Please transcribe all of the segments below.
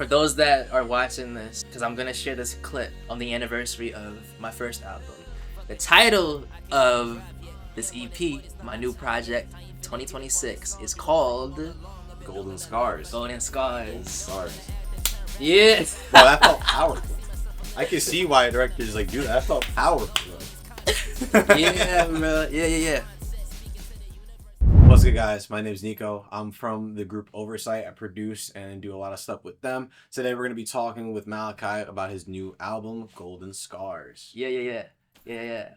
For those that are watching this, because I'm gonna share this clip on the anniversary of my first album. The title of this EP, my new project, 2026, is called Golden Scars. Golden Scars. Golden Scars. Yeah. Bro, that felt powerful. I can see why a director's like, dude, that felt powerful, bro. Yeah, bro. Yeah. What's good, guys? My name's Nico. I'm from the group Oversight. I produce and do a lot of stuff with them. Today, we're going to be talking with Meliki about his new album, Golden Scars. Yeah.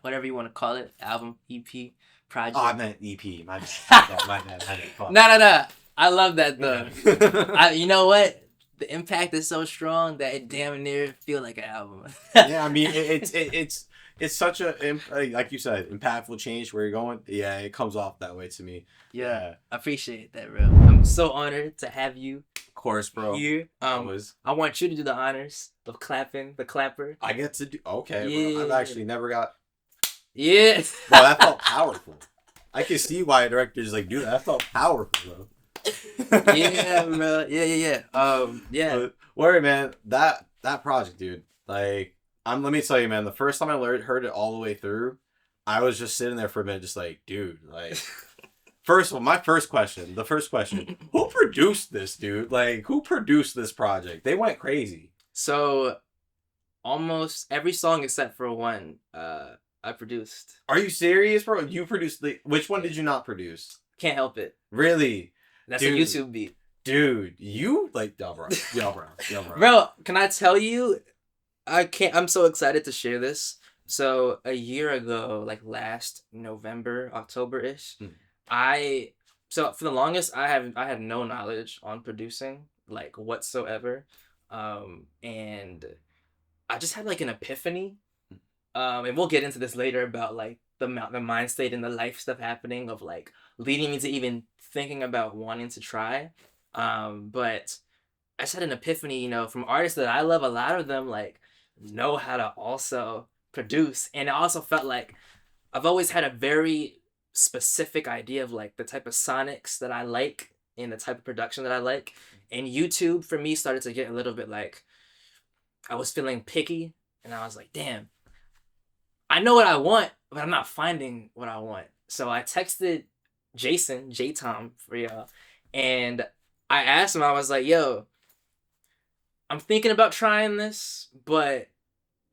Whatever you want to call it. Album, EP, project. Oh, I meant EP. My bad. Fuck. No. I love that, though. You know what? The impact is so strong that it damn near feel like an album. Yeah, I mean, it's such a, like you said, impactful change where you're going. Yeah, it comes off that way to me. Yeah, I appreciate that, bro. I'm so honored to have you. Of course, bro. Here. I want you to do the honors of clapping, the clapper. I get to do. Okay, yeah. Bro. I've actually never got. Yeah. Bro, that felt powerful. I can see why a director's like, dude, that felt powerful, bro. Yeah, bro. Yeah. Yeah. Word, man. That project, dude. Like, let me tell you, man. The first time I heard it all the way through, I was just sitting there for a minute, just like, dude, like. First of all, the first question, who produced this, dude? Like, who produced this project? They went crazy. So, almost every song except for one, I produced. Are you serious, bro? You produced which one did you not produce? Can't help it. Really? That's dude, a YouTube beat. Dude, you like, yo, bro. Bro, can I tell you? I'm so excited to share this. So, a year ago, like last November, October-ish, so for the longest I had no knowledge on producing, like, whatsoever, and I just had like an epiphany, and we'll get into this later about like the mind state and the life stuff happening of like leading me to even thinking about wanting to try, but I just had an epiphany, you know, from artists that I love. A lot of them like know how to also produce, and it also felt like I've always had a very specific idea of like the type of sonics that I like and the type of production that I like, and YouTube for me started to get a little bit like I was feeling picky, and I was like, damn, I know what I want, but I'm not finding what I want. So I texted Jason, J-Tom for y'all, and I asked him, I was like, yo, I'm thinking about trying this, but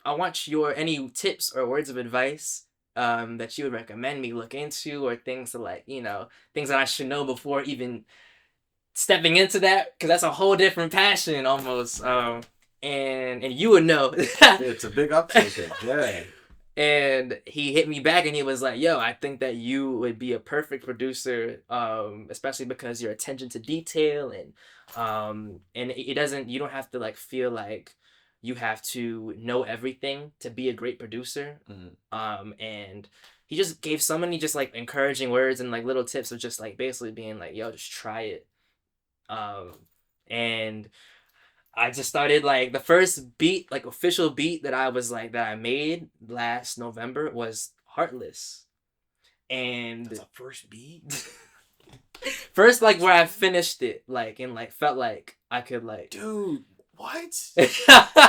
I want any tips or words of advice that you would recommend me look into, or things to like, you know, things that I should know before even stepping into that, because that's a whole different passion almost. And you would know. It's a big uptake. Yeah. And he hit me back and he was like, yo, I think that you would be a perfect producer, especially because your attention to detail and you don't have to like feel like you have to know everything to be a great producer. Mm-hmm. And he just gave so many just like encouraging words and like little tips of just like basically being like, yo, just try it. And I just started like the first beat, like official beat that I made last November was Heartless. And that's a first beat? First, like where I finished it, like, and like felt like I could like, dude, what?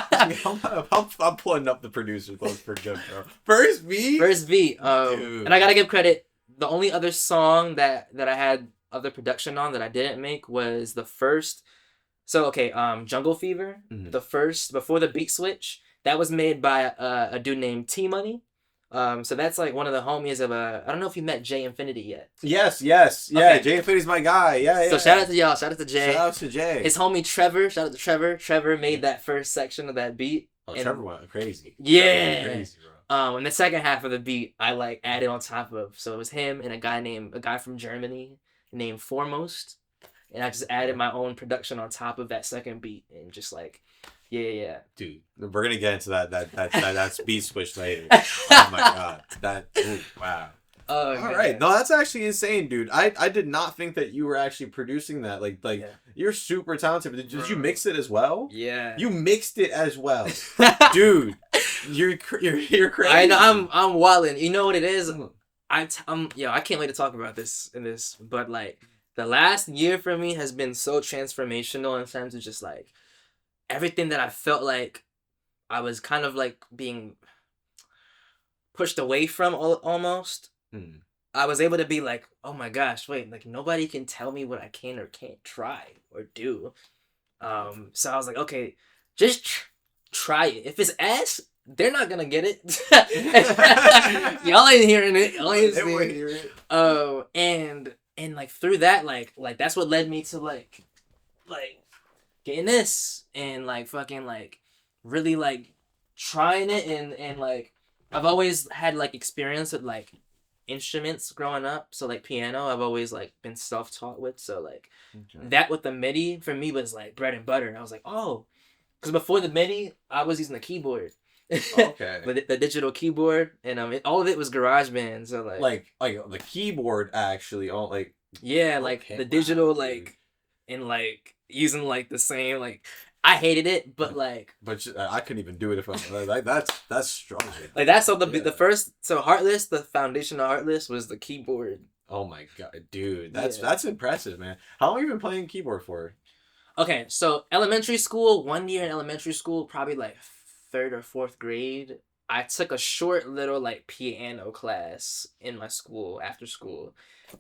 I'm pulling up the producer close for good, bro. First beat. Dude. And I gotta give credit. The only other song that I had other production on that I didn't make was the first. So okay, Jungle Fever, mm-hmm. The first before the beat switch, that was made by a dude named T Money. So that's like one of the homies of I don't know if you met Jay Infinity yet. Yes, yeah. Okay. Jay Infinity's my guy. Yeah. So shout out to y'all. Shout out to Jay. Shout out to Jay. His homie Trevor. Shout out to Trevor. Trevor made that first section of that beat. Oh, Trevor went crazy. Yeah. Went crazy, bro. And the second half of the beat, I like added on top of. So it was him and a guy from Germany named Foremost. And I just added my own production on top of that second beat, and just like, yeah. Dude, we're gonna get into that beat switch later. Oh my god, wow. Oh, all right, no, that's actually insane, dude. I did not think that you were actually producing that. Like yeah. You're super talented. Did you mix it as well? Yeah, you mixed it as well, dude. You're crazy. I know. I'm wilding. You know what it is? I can't wait to talk about this but like. The last year for me has been so transformational in terms of just like everything that I felt like I was kind of like being pushed away from almost. I was able to be like, oh my gosh, wait, like nobody can tell me what I can or can't try or do. So I was like, okay, just try it. If it's ass, they're not gonna get it. Y'all ain't hearing it. Y'all ain't hearing it. And like through that, like that's what led me to like getting this and like fucking like really like trying it and like I've always had like experience with like instruments growing up, so like piano I've always like been self-taught with, so like that with the MIDI for me was like bread and butter. And I was like, oh, because before the MIDI I was using the keyboard. Okay. the digital keyboard, and all of it was GarageBand, so like the keyboard actually all like like the digital like and like using like the same like I hated it, but like I couldn't even do it if I like that's strong. Like that's so the first Heartless, the foundation of Heartless was the keyboard. Oh my god, dude, that's impressive, man. How long have you been playing keyboard for? Okay, so elementary school, 1 year in elementary school, probably like 3rd or 4th grade, I took a short little like piano class in my school after school.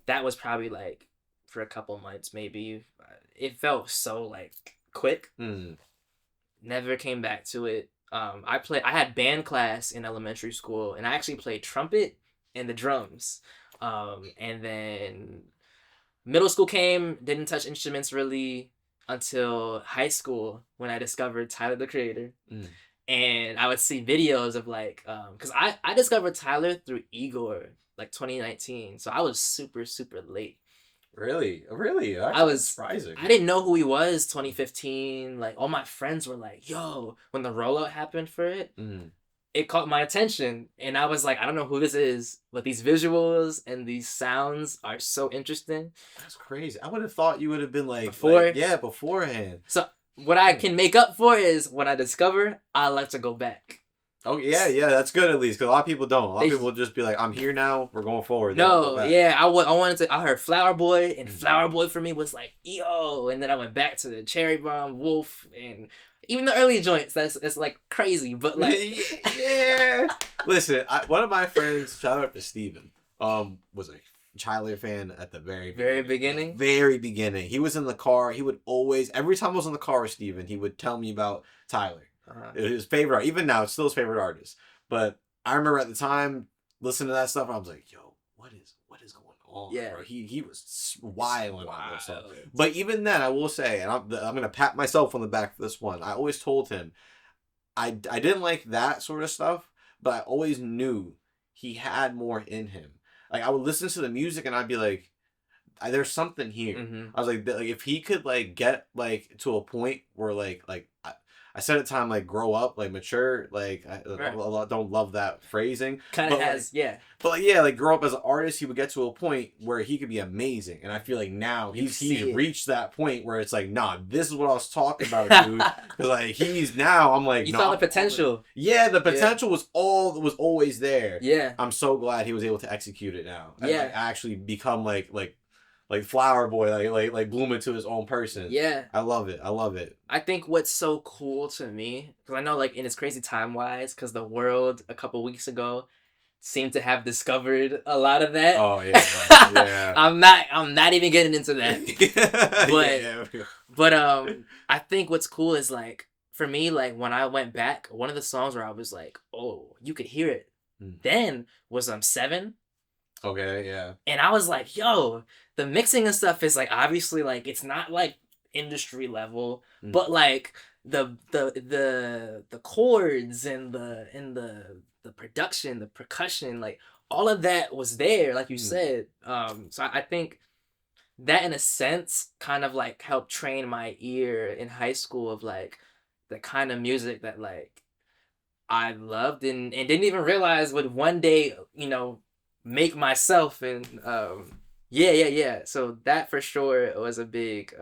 That was probably like for a couple months maybe. It felt so like quick. Never came back to it. I had band class in elementary school, and I actually played trumpet and the drums. And then middle school came, didn't touch instruments really until high school when I discovered Tyler the Creator. And I would see videos of like because I discovered Tyler through Igor like 2019, so I was super late. Really? That's I was surprising. I didn't know who he was 2015. Like all my friends were like, yo, when the rollout happened for it, it caught my attention, and I was like, I don't know who this is, but these visuals and these sounds are so interesting. That's crazy. I would have thought you would have been like beforehand. So what I can make up for is when I discover, I like to go back. Oh yeah, that's good at least, because a lot of people don't. A lot of people just be like, I'm here now, we're going forward. No, I heard Flower Boy, and Flower Boy for me was like, yo, and then I went back to the Cherry Bomb, Wolf, and even the early joints. That's like crazy, but like yeah. Listen, one of my friends, shout out to Steven, was a Tyler fan at the very beginning. Very beginning. He was in the car. He would always, every time I was in the car with Steven, he would tell me about Tyler. His favorite art. Even now, it's still his favorite artist. But I remember at the time listening to that stuff, I was like, "Yo, what is going on?" Yeah, bro? He was wilding on that stuff. But even then, I will say, and I'm gonna pat myself on the back for this one. I always told him, I didn't like that sort of stuff, but I always knew he had more in him. Like I would listen to the music and I'd be like, "There's something here." I was like, if he could like get like to a point where like. I said at the time, like, grow up, like, mature, like, I don't love that phrasing. Kind of has, like, But, like, yeah, like, grow up as an artist, he would get to a point where he could be amazing. And I feel like now he's reached that point where it's like, nah, this is what I was talking about, dude. Because, like, I'm like, you saw the potential. Yeah, the potential was always there. Yeah. I'm so glad he was able to execute it now. And, yeah. like, actually become, like Flower Boy, like bloom into his own person. Yeah. I love it. I think what's so cool to me, because I know like in its crazy time-wise, because the world a couple weeks ago seemed to have discovered a lot of that. Oh yeah. I'm not even getting into that. But I think what's cool is like for me, like when I went back, one of the songs where I was like, oh, you could hear it. Then was 7. Okay, yeah. And I was like, yo, the mixing and stuff is like obviously like it's not like industry level, but like the chords and the production, the percussion, like all of that was there, like you said. So I think that in a sense kind of like helped train my ear in high school of like the kind of music that like I loved and didn't even realize would one day, make myself. And so that for sure was a big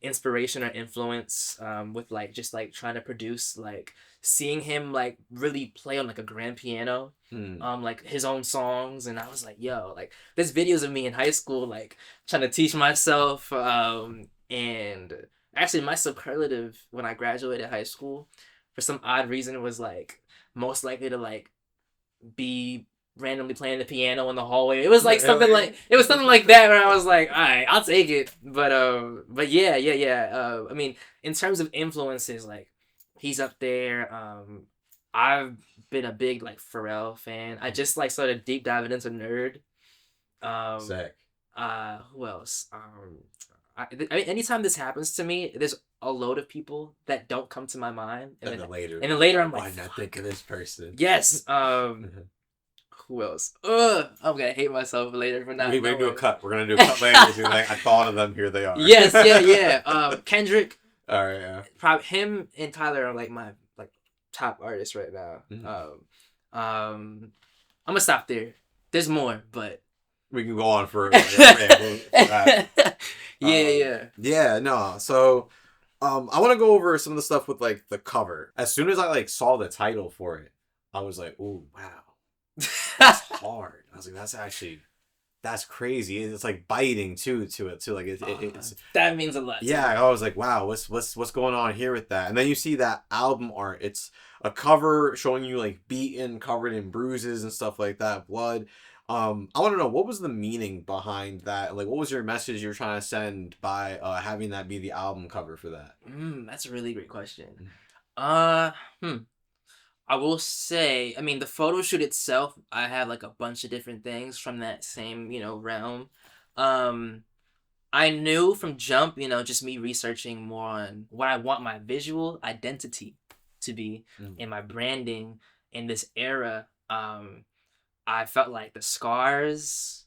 inspiration or influence with like just like trying to produce, like seeing him like really play on like a grand piano like his own songs. And I was like, yo, like there's videos of me in high school like trying to teach myself and actually my superlative when I graduated high school, for some odd reason, was like most likely to like be randomly playing the piano in the hallway. It was like something like that where I was like, all right, I'll take it. But yeah. I mean, in terms of influences, like he's up there. I've been a big like Pharrell fan. I just like sort of deep diving into Nerd. Sick. Who else? I mean, anytime this happens to me, there's a load of people that don't come to my mind, And then later, I'm like, why not think of this person? Yes. Who else? I'm gonna hate myself later for not. We're gonna do a cut. We're gonna do a cut later. Like, I thought of them. Here they are. Yes. Yeah. Kendrick. All right. Yeah. Probably him and Tyler are like my like top artists right now. I'm gonna stop there. There's more, but we can go on for. Yeah. No. So, I want to go over some of the stuff with like the cover. As soon as I like saw the title for it, I was like, "Oh wow, that's hard." I was like, "That's crazy." It's like biting too to it too. Like it's that means a lot. Yeah, I was like, "Wow, what's going on here with that?" And then you see that album art. It's a cover showing you like beaten, covered in bruises and stuff like that, blood. I want to know, what was the meaning behind that? Like, what was your message you were trying to send by having that be the album cover for that? That's a really great question. I will say, I mean, the photo shoot itself, I have like a bunch of different things from that same, realm. I knew from jump, just me researching more on what I want my visual identity to be and my branding in this era. I felt like the scars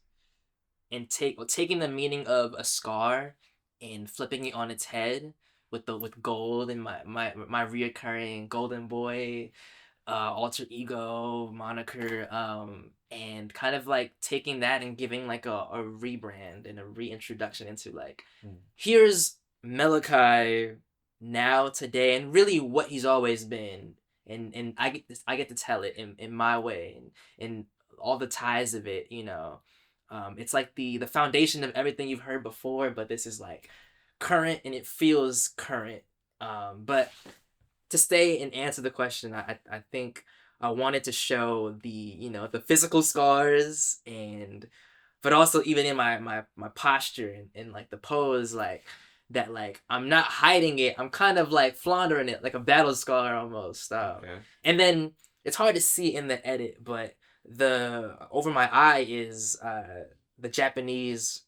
and taking the meaning of a scar and flipping it on its head with gold and my reoccurring golden boy alter ego moniker, and kind of like taking that and giving like a rebrand and a reintroduction into like here's Meliki now, today, and really what he's always been, and I get to tell it in my way, and all the ties of it, it's like the foundation of everything you've heard before, but this is like current and it feels current. But to stay and answer the question, I think I wanted to show the physical scars, but also even in my posture and like the pose, like that, like I'm not hiding it, I'm kind of like flaunting it like a battle scar almost. And then it's hard to see in the edit, but the over my eye is the Japanese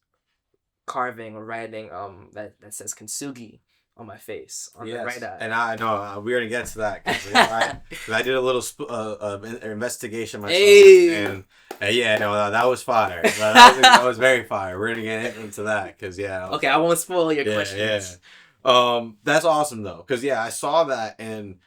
carving or writing that says KINTSUGI on my face, on the right eye. And I know we're gonna get to that because I did a little investigation myself, and that was fire. That was very fire. We're gonna get into that because okay, I won't spoil your questions. That's awesome though, because I saw that, and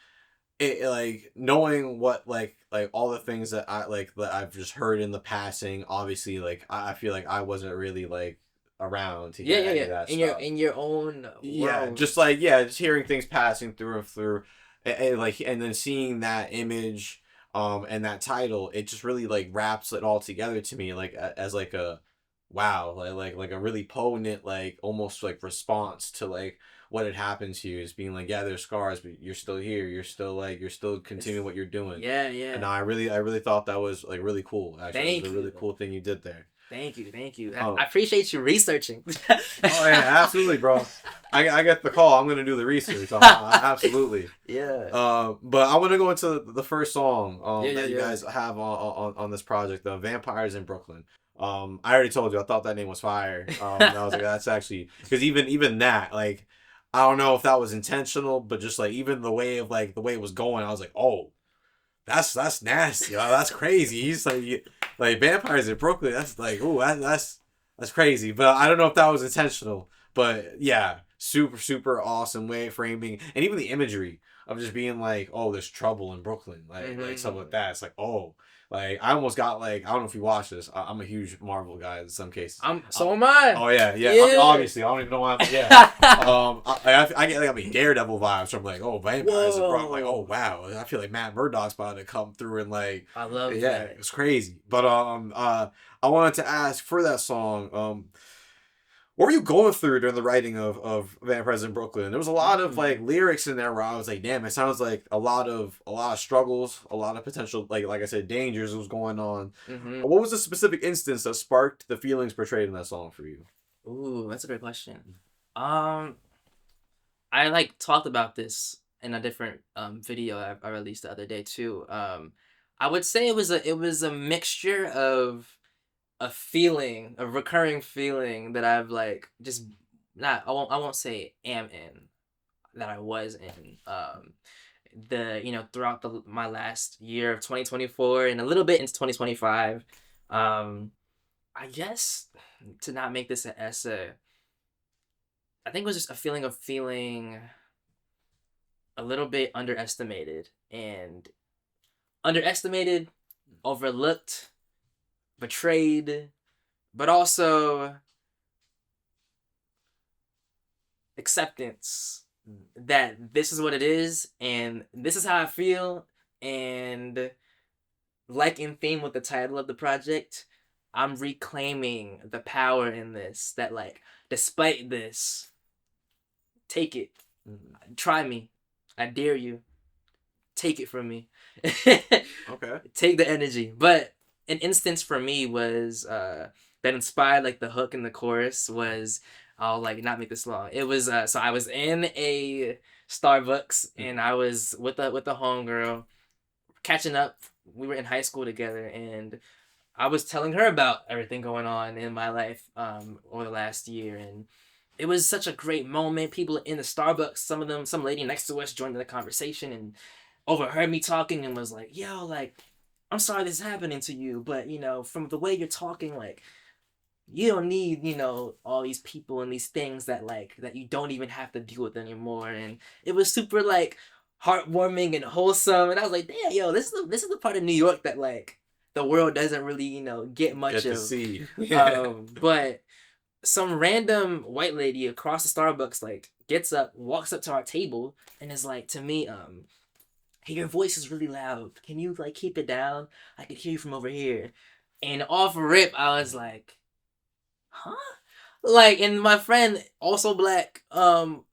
it like knowing what like all the things that that I've just heard in the passing. Obviously, like I feel like I wasn't really like around to hear any of that stuff. In your own world. just hearing things passing through and through, and then seeing that image and that title, it just really like wraps it all together to me, like as like a wow, like a really potent, like almost like response to like what had happened to you, is being like, there's scars, but you're still here, you're still continuing what you're doing. And I really thought that was like really cool. Actually, it was a really cool thing you did there. Thank you. I appreciate you researching. Oh yeah, absolutely, bro. I get the call. I'm gonna do the research. Absolutely. Yeah. But I want to go into the first song that you guys have on this project, the Vampires in Brooklyn. I already told you I thought that name was fire. I was like, that's actually, because even that, like, I don't know if that was intentional, but just like even the way it was going, I was like, oh, that's nasty. That's crazy. He's like Vampires in Brooklyn. That's like, ooh, that's crazy. But I don't know if that was intentional. But yeah, super awesome way of framing, and even the imagery of just being like, oh, there's trouble in Brooklyn, like stuff like that. It's like, oh. Like, I almost got, like, I don't know if you watch this. I'm a huge Marvel guy in some cases. So am I. Oh, yeah. Obviously, I don't even know why I get, like, Daredevil vibes from, like, oh, vampires. I'm like, oh, wow. I feel like Matt Murdock's about to come through and, like. I love that. Yeah, it's crazy. But, I wanted to ask for that song, what were you going through during the writing of Vampires in Brooklyn? There was a lot of like lyrics in there where I was like, damn, it sounds like a lot of struggles, a lot of potential, like I said, dangers was going on. What was the specific instance that sparked the feelings portrayed in that song for you? Ooh, that's a great question. I like talked about this in a different video I released the other day too. I would say it was a mixture of a feeling, a recurring feeling that I've like just not I won't say am in, that I was in throughout my last year of 2024 and a little bit into 2025. I guess, to not make this an essay, I think it was just a feeling of feeling a little bit underestimated, overlooked, betrayed, but also acceptance that this is what it is and this is how I feel. And like in theme with the title of the project, I'm reclaiming the power in this, that like despite this, take it. Try me. I dare you. Take it from me. Okay. Take the energy. But an instance for me was that inspired like the hook and the chorus was, I'll like not make this long. It was so I was in a Starbucks and I was with a homegirl catching up. We were in high school together and I was telling her about everything going on in my life over the last year, and it was such a great moment. People in the Starbucks, some lady next to us joined the conversation and overheard me talking and was like, yo, like, I'm sorry this is happening to you, but, you know, from the way you're talking, like, you don't need, you know, all these people and these things that, like, that you don't even have to deal with anymore. And it was super, like, heartwarming and wholesome. And I was like, damn, yo, this is the part of New York that, like, the world doesn't really, you know, get much of. See. But some random white lady across the Starbucks, like, gets up, walks up to our table, and is like, to me, hey, your voice is really loud. Can you, like, keep it down? I could hear you from over here. And off rip, I was like, huh? Like, and my friend, also black,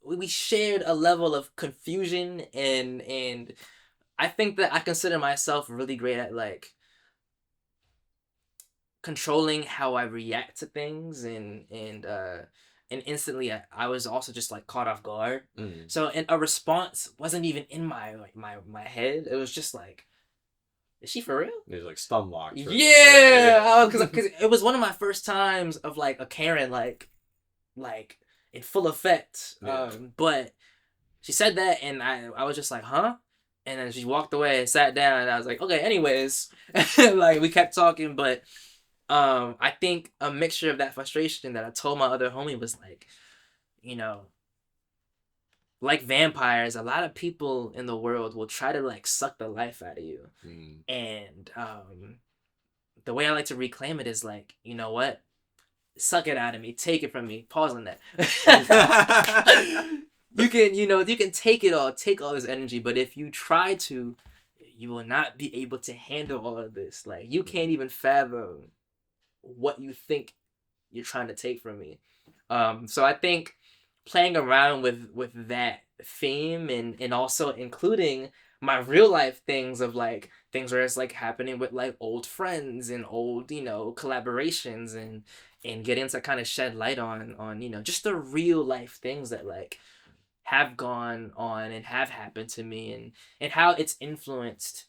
we shared a level of confusion, and I think that I consider myself really great at, like, controlling how I react to things, and instantly I was also just like caught off guard. So, and a response wasn't even in my like my head. It was just like, is she for real? There's like stun locks. Right? Yeah, because it was one of my first times of like a Karen like in full effect. Yeah. But she said that, and I was just like, huh? And then she walked away and sat down, and I was like, okay, anyways. Like, we kept talking, but I think a mixture of that frustration that I told my other homie was like, you know, like vampires, a lot of people in the world will try to like suck the life out of you. And the way I like to reclaim it is like, you know what? Suck it out of me. Take it from me. Pause on that. You can take it all, take all this energy, but if you try to, you will not be able to handle all of this. Like, you can't even fathom what you think you're trying to take from me. So I think playing around with that theme, and also including my real life things of like things where it's like happening with like old friends and old, you know, collaborations, and getting to kind of shed light on, you know, just the real life things that like have gone on and have happened to me, and how it's influenced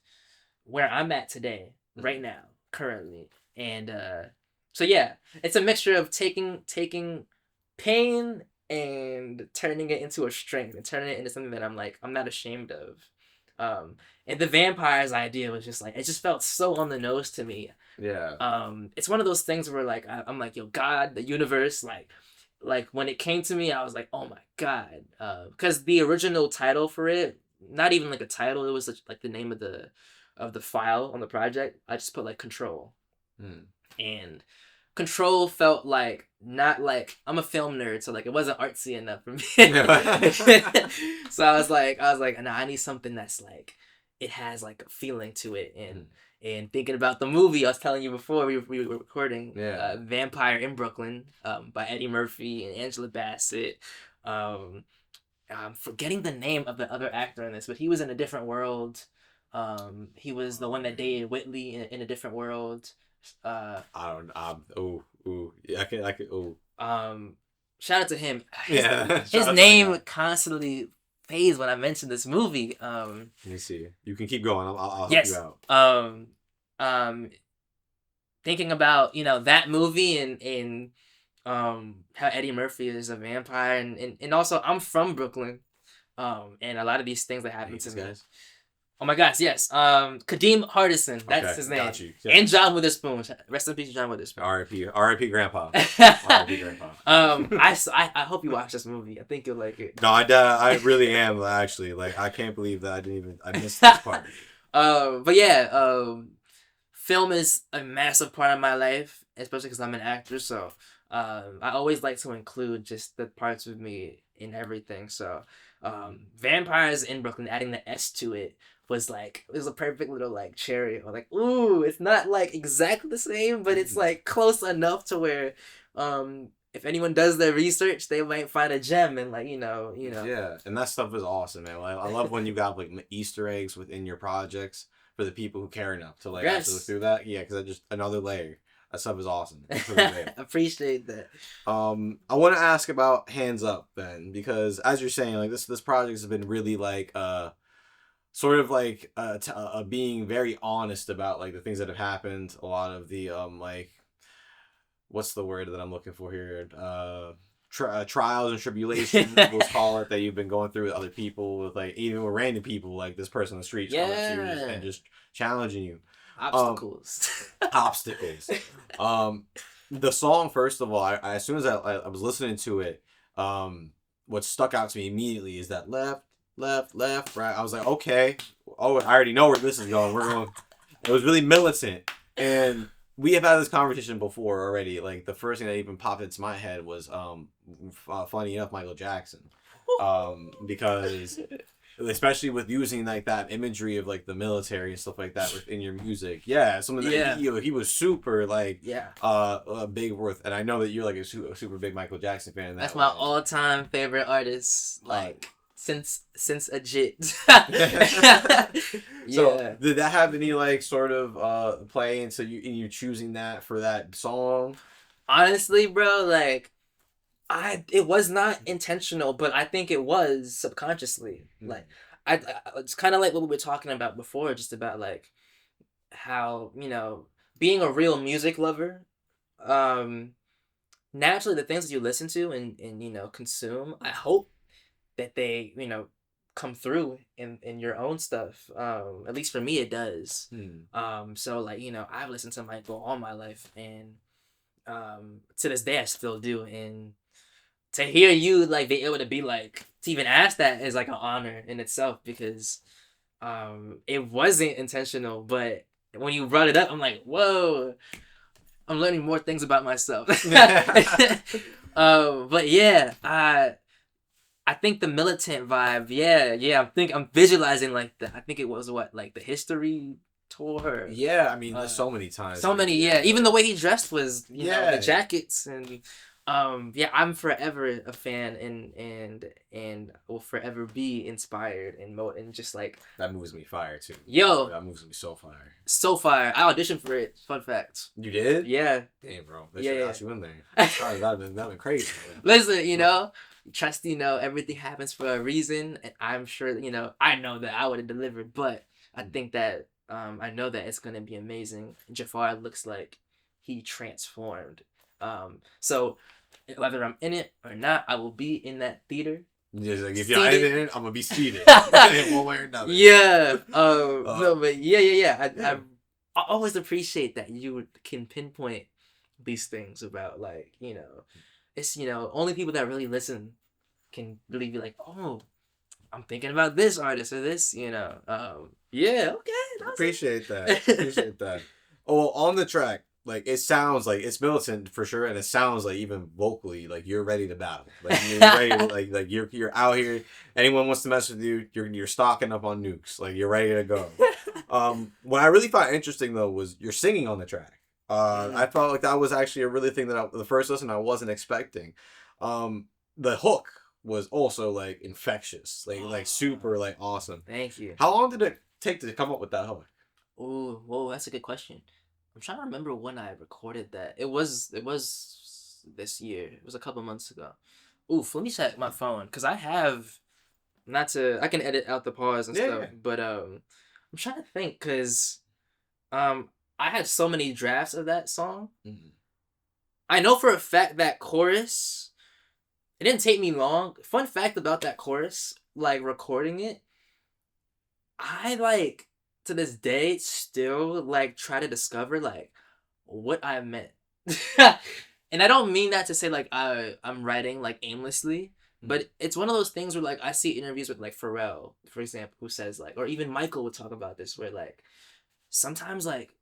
where I'm at today, right now, currently. And so yeah, it's a mixture of taking pain and turning it into a strength, and turning it into something that I'm not ashamed of. And the vampires idea was just like, it just felt so on the nose to me. Yeah. It's one of those things where like I'm like, yo, God, the universe, like when it came to me, I was like, oh my God, because the original title for it, not even like a title, it was like the name of the file on the project. I just put like Control. And Control felt like, not like, I'm a film nerd, so like it wasn't artsy enough for me. So I was like, nah, I need something that's like it has like a feeling to it. And thinking about the movie I was telling you before we were recording, Vampire in Brooklyn, by Eddie Murphy and Angela Bassett. I'm forgetting the name of the other actor in this, but he was in A Different World. He was the one that dated Whitley in A Different World. I don't. Yeah, I can. Shout out to him. His Shout name constantly fades when I mention this movie. Let me see. You can keep going. I'll help you out. Thinking about that movie and how Eddie Murphy is a vampire and also I'm from Brooklyn, and a lot of these things that happen to me. Guys. Oh my gosh, yes. Kadeem Hardison, that's his name. Got you. Yeah. And John Witherspoon. Rest in peace, John Witherspoon. R.I.P. Grandpa. R.I.P. Grandpa. I hope you watch this movie. I think you'll like it. No, I really am actually. Like, I can't believe that I missed this part. But yeah, film is a massive part of my life, especially because I'm an actor. So, I always like to include just the parts of me in everything. So, Vampires in Brooklyn, adding the S to it was a perfect little like cherry, or like, ooh, it's not like exactly the same, but it's like close enough to where if anyone does their research, they might find a gem and like you know. Yeah, and that stuff is awesome, man. Like, I love when you got like Easter eggs within your projects for the people who care enough to like actually look through that. Yeah, because that's just another layer. That stuff is awesome. Appreciate that. I want to ask about Hands Up then, because as you're saying, like this project has been really like sort of like being very honest about like the things that have happened. A lot of the like, what's the word that I'm looking for here? Trials and tribulations, we'll call it, that you've been going through with other people, with like even with random people, like this person on the street coming to you and just challenging you. Obstacles. The song, first of all, I as soon as I was listening to it, what stuck out to me immediately is that left, right. I was like, okay, I already know where this is going. We're going. It was really militant, and we have had this conversation before already. Like the first thing that even popped into my head was, funny enough, Michael Jackson, because. Especially with using like that imagery of like the military and stuff like that within your music, something that he was super like big worth, and I know that you're like a super big Michael Jackson fan. That's my all-time favorite artist, like since a jit. So did that have any like sort of play into you choosing that for that song? Honestly, bro, like. It was not intentional, but I think it was subconsciously. Like, it's kind of like what we were talking about before, just about like how being a real music lover. Naturally, the things that you listen to and consume, I hope that they come through in your own stuff. At least for me, it does. So like I've listened to Michael all my life, and to this day I still do, and. To hear you like be able to be like to even ask that is like an honor in itself, because it wasn't intentional, but when you brought it up, I'm like, whoa, I'm learning more things about myself. But yeah, I think the militant vibe, I'm visualizing like I think it was like the history tour. Yeah, I mean there's so many times. Even the way he dressed was the jackets and. I'm forever a fan and will forever be inspired and just like that moves me fire too. Yo, that moves me so fire. So fire. I auditioned for it. Fun fact. You did? Yeah. Damn, bro. They should have got you in there. That'd been crazy. Listen, trust. Everything happens for a reason, and I'm sure I know that I would have delivered, but I think that I know that it's gonna be amazing. Jafar looks like he transformed. So whether I'm in it or not, I will be in that theater. Just like if you're in it, I'm gonna be seated. One way or another. Yeah. No, but yeah. I always appreciate that you can pinpoint these things about like it's only people that really listen can really be like, oh, I'm thinking about this artist or this. Yeah. Okay. Appreciate that. Oh, well, on the track. like it sounds like it's militant for sure, and it sounds like even vocally like you're ready to battle. Like you're ready to, like you're out here. Anyone wants to mess with you, you're stocking up on nukes. Like you're ready to go. What I really found interesting though was your singing on the track. I felt like that was actually a really thing that the first listen I wasn't expecting. The hook was also like infectious, like super like awesome. Thank you. How long did it take to come up with that hook? Oh, whoa, that's a good question. I'm trying to remember when I recorded that. It was this year. It was a couple months ago. Oof, let me check my phone because I have I can edit out the pause and stuff. Yeah. But I'm trying to think because I had so many drafts of that song. Mm-hmm. I know for a fact that chorus. It didn't take me long. Fun fact about that chorus, like recording it, I like to this day still like try to discover like what I meant. And I don't mean that to say like I'm writing like aimlessly, but it's one of those things where like I see interviews with like Pharrell, for example, who says like, or even Michael would talk about this, where like sometimes like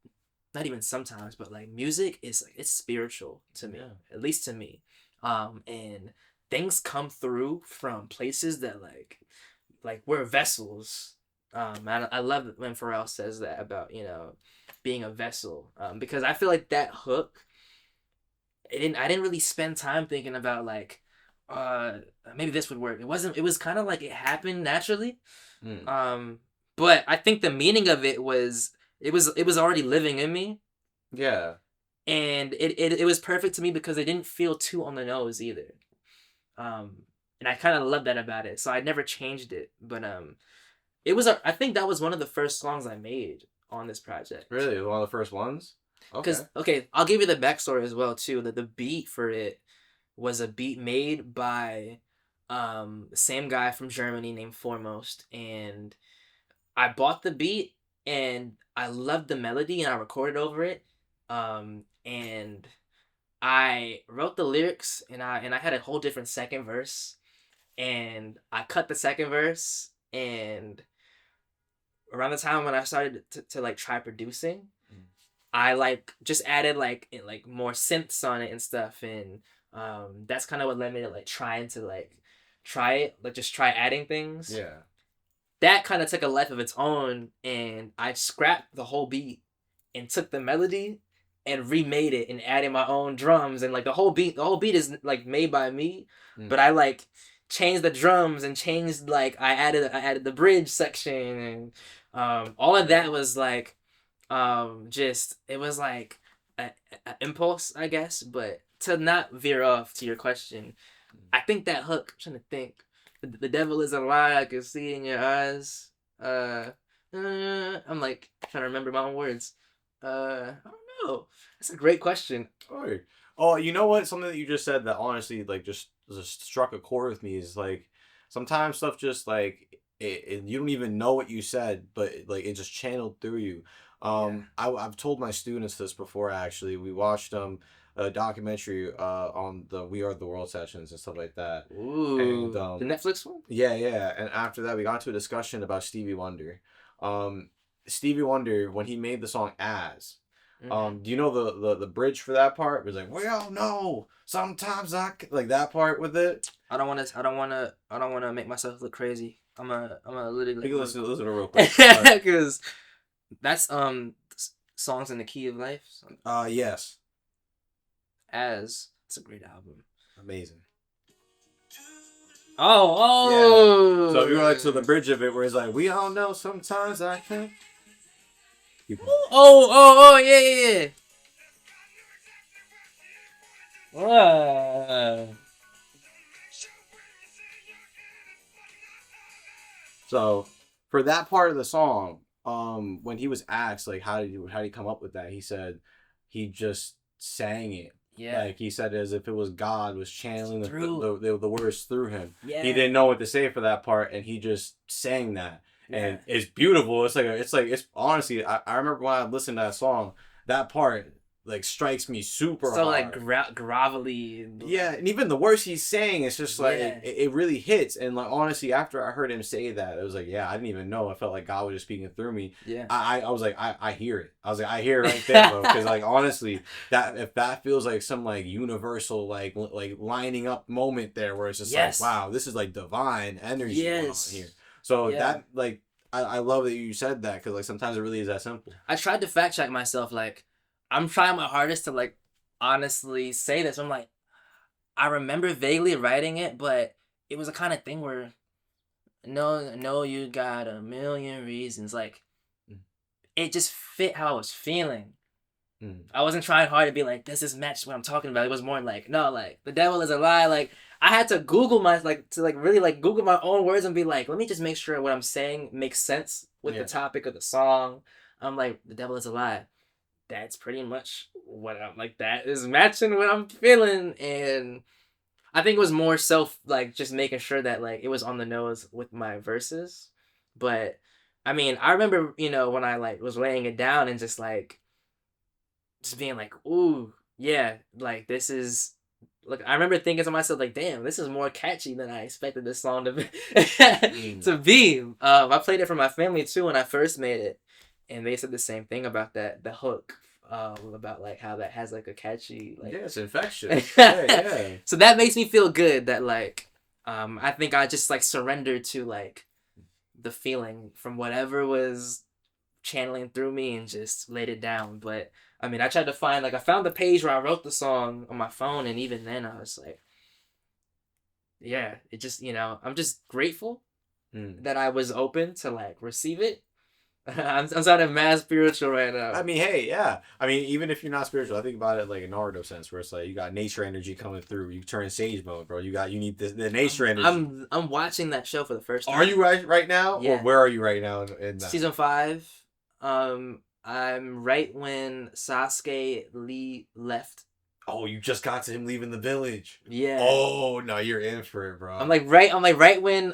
not even sometimes, but like music is like it's spiritual to me, at least to me, and things come through from places that like we're vessels. I love it when Pharrell says that about, you know, being a vessel. Because I feel like that hook, I didn't really spend time thinking about like, maybe this would work. It was kind of like it happened naturally. But I think the meaning of it was already living in me. Yeah. And it was perfect to me because it didn't feel too on the nose either. And I kind of love that about it. So I never changed it, but I think that was one of the first songs I made on this project. Really? One of the first ones? Okay, I'll give you the backstory as well too. That the beat for it was a beat made by the same guy from Germany named Foremost, and I bought the beat and I loved the melody and I recorded over it. And I wrote the lyrics and I had a whole different second verse, and I cut the second verse, and around the time when I started to like try producing, I like just added like more synths on it and stuff, and that's kind of what led me to like trying to like try it, like just try adding things. Yeah. That kind of took a life of its own, and I scrapped the whole beat and took the melody and remade it and added my own drums, and like the whole beat is like made by me, but I like changed the drums and changed like I added the bridge section, and all of that was like just it was like a impulse, I guess. But to not veer off to your question, I think that hook, I'm trying to think, the devil is a lie, I can see in your eyes. I'm like trying to remember my own words. I don't know. That's a great question. Oh, you know what? Something that you just said that honestly, like, just struck a chord with me is like, sometimes stuff just like it you don't even know what you said, but like it just channeled through you. I've told my students this before. Actually, we watched a documentary on the We Are the World sessions and stuff like that. Ooh, and, the Netflix one. Yeah. And after that, we got into a discussion about Stevie Wonder. Stevie Wonder, when he made the song "As," do you know the bridge for that part? It was like, "We all know sometimes like that part with it." I don't want to make myself look crazy. I'm a literally. Listen real quick. Because that's songs in the key of life. Yes. As it's a great album. Amazing. Oh. Yeah. So if you go like to the bridge of it, where it's like, "We all know sometimes I can." Oh, yeah. So for that part of the song, when he was asked like how did he come up with that, he said he just sang it. Yeah. Like he said, as if it was God was channeling the words through him. Yeah. He didn't know what to say for that part, and he just sang that. And it's beautiful. It's honestly, I remember when I listened to that song, that part, like strikes me super so hard. like grovelly. Yeah, and even the words he's saying, it's just like it really hits. And like honestly, after I heard him say that, it was like, yeah, I didn't even know. I felt like God was just speaking through me. Yeah, I was like, I hear it. I was like, I hear it right there, bro. Because like honestly, that if that feels like some like universal like lining up moment there, where it's just like, wow, this is like divine energy going on here. So that like I love that you said that, because like sometimes it really is that simple. I tried to fact check myself. Like, I'm trying my hardest to like honestly say this. I'm like, I remember vaguely writing it, but it was a kind of thing where no, you got a million reasons. Like, it just fit how I was feeling. I wasn't trying hard to be like, this is matched what I'm talking about. It was more like, no, like, the devil is a lie. Like, I had to Google really like Google my own words and be like, let me just make sure what I'm saying makes sense with the topic of the song. I'm like, the devil is a lie. That's pretty much what I'm like, that is matching what I'm feeling. And I think it was more like just making sure that like it was on the nose with my verses. But I mean, I remember, when I like was laying it down and just being like, ooh, yeah, like this is, like, I remember thinking to myself, like, damn, this is more catchy than I expected this song to be. To be. I played it for my family too when I first made it, and they said the same thing about the hook, about like how that has like a catchy, like, it's infectious. Yeah. So that makes me feel good that like, I think I just like surrendered to like the feeling from whatever was channeling through me and just laid it down. But I mean, I tried to find, like, I found the page where I wrote the song on my phone, and even then I was like, yeah, it just, I'm just grateful that I was open to like receive it. I'm sounding mad spiritual right now. I mean, hey, yeah. I mean, even if you're not spiritual, I think about it like a Naruto sense, where it's like you got nature energy coming through. You turn sage mode, bro. You need the nature energy. I'm watching that show for the first time. Are you right now? Yeah. Or where are you right now in that? Season 5. I'm right when Sasuke left. Oh, you just got to him leaving the village. Yeah. Oh no, you're in for it, bro. I'm like right when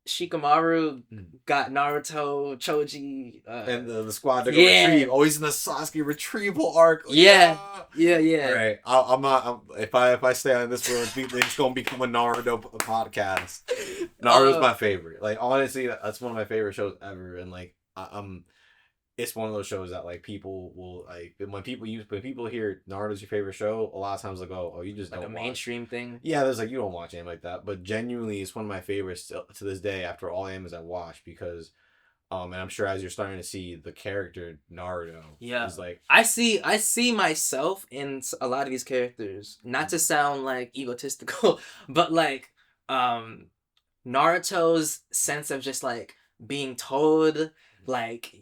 Shikamaru got Naruto, Choji, and the squad to go retrieve. Oh, he's in the Sasuke retrieval arc. Yeah. All right, I'm not. If I stay on this road, it's gonna become a Naruto podcast. Naruto's my favorite. Like honestly, that's one of my favorite shows ever, and like it's one of those shows that like people will like when people hear Naruto's your favorite show, a lot of times they'll go, oh, you just like don't watch. Mainstream thing. Yeah, there's like you don't watch anime like that, but genuinely it's one of my favorites still, to this day after all animes I watch, because and I'm sure as you're starting to see the character Naruto, is like I see myself in a lot of these characters. Not to sound like egotistical, but like Naruto's sense of just like being told, like,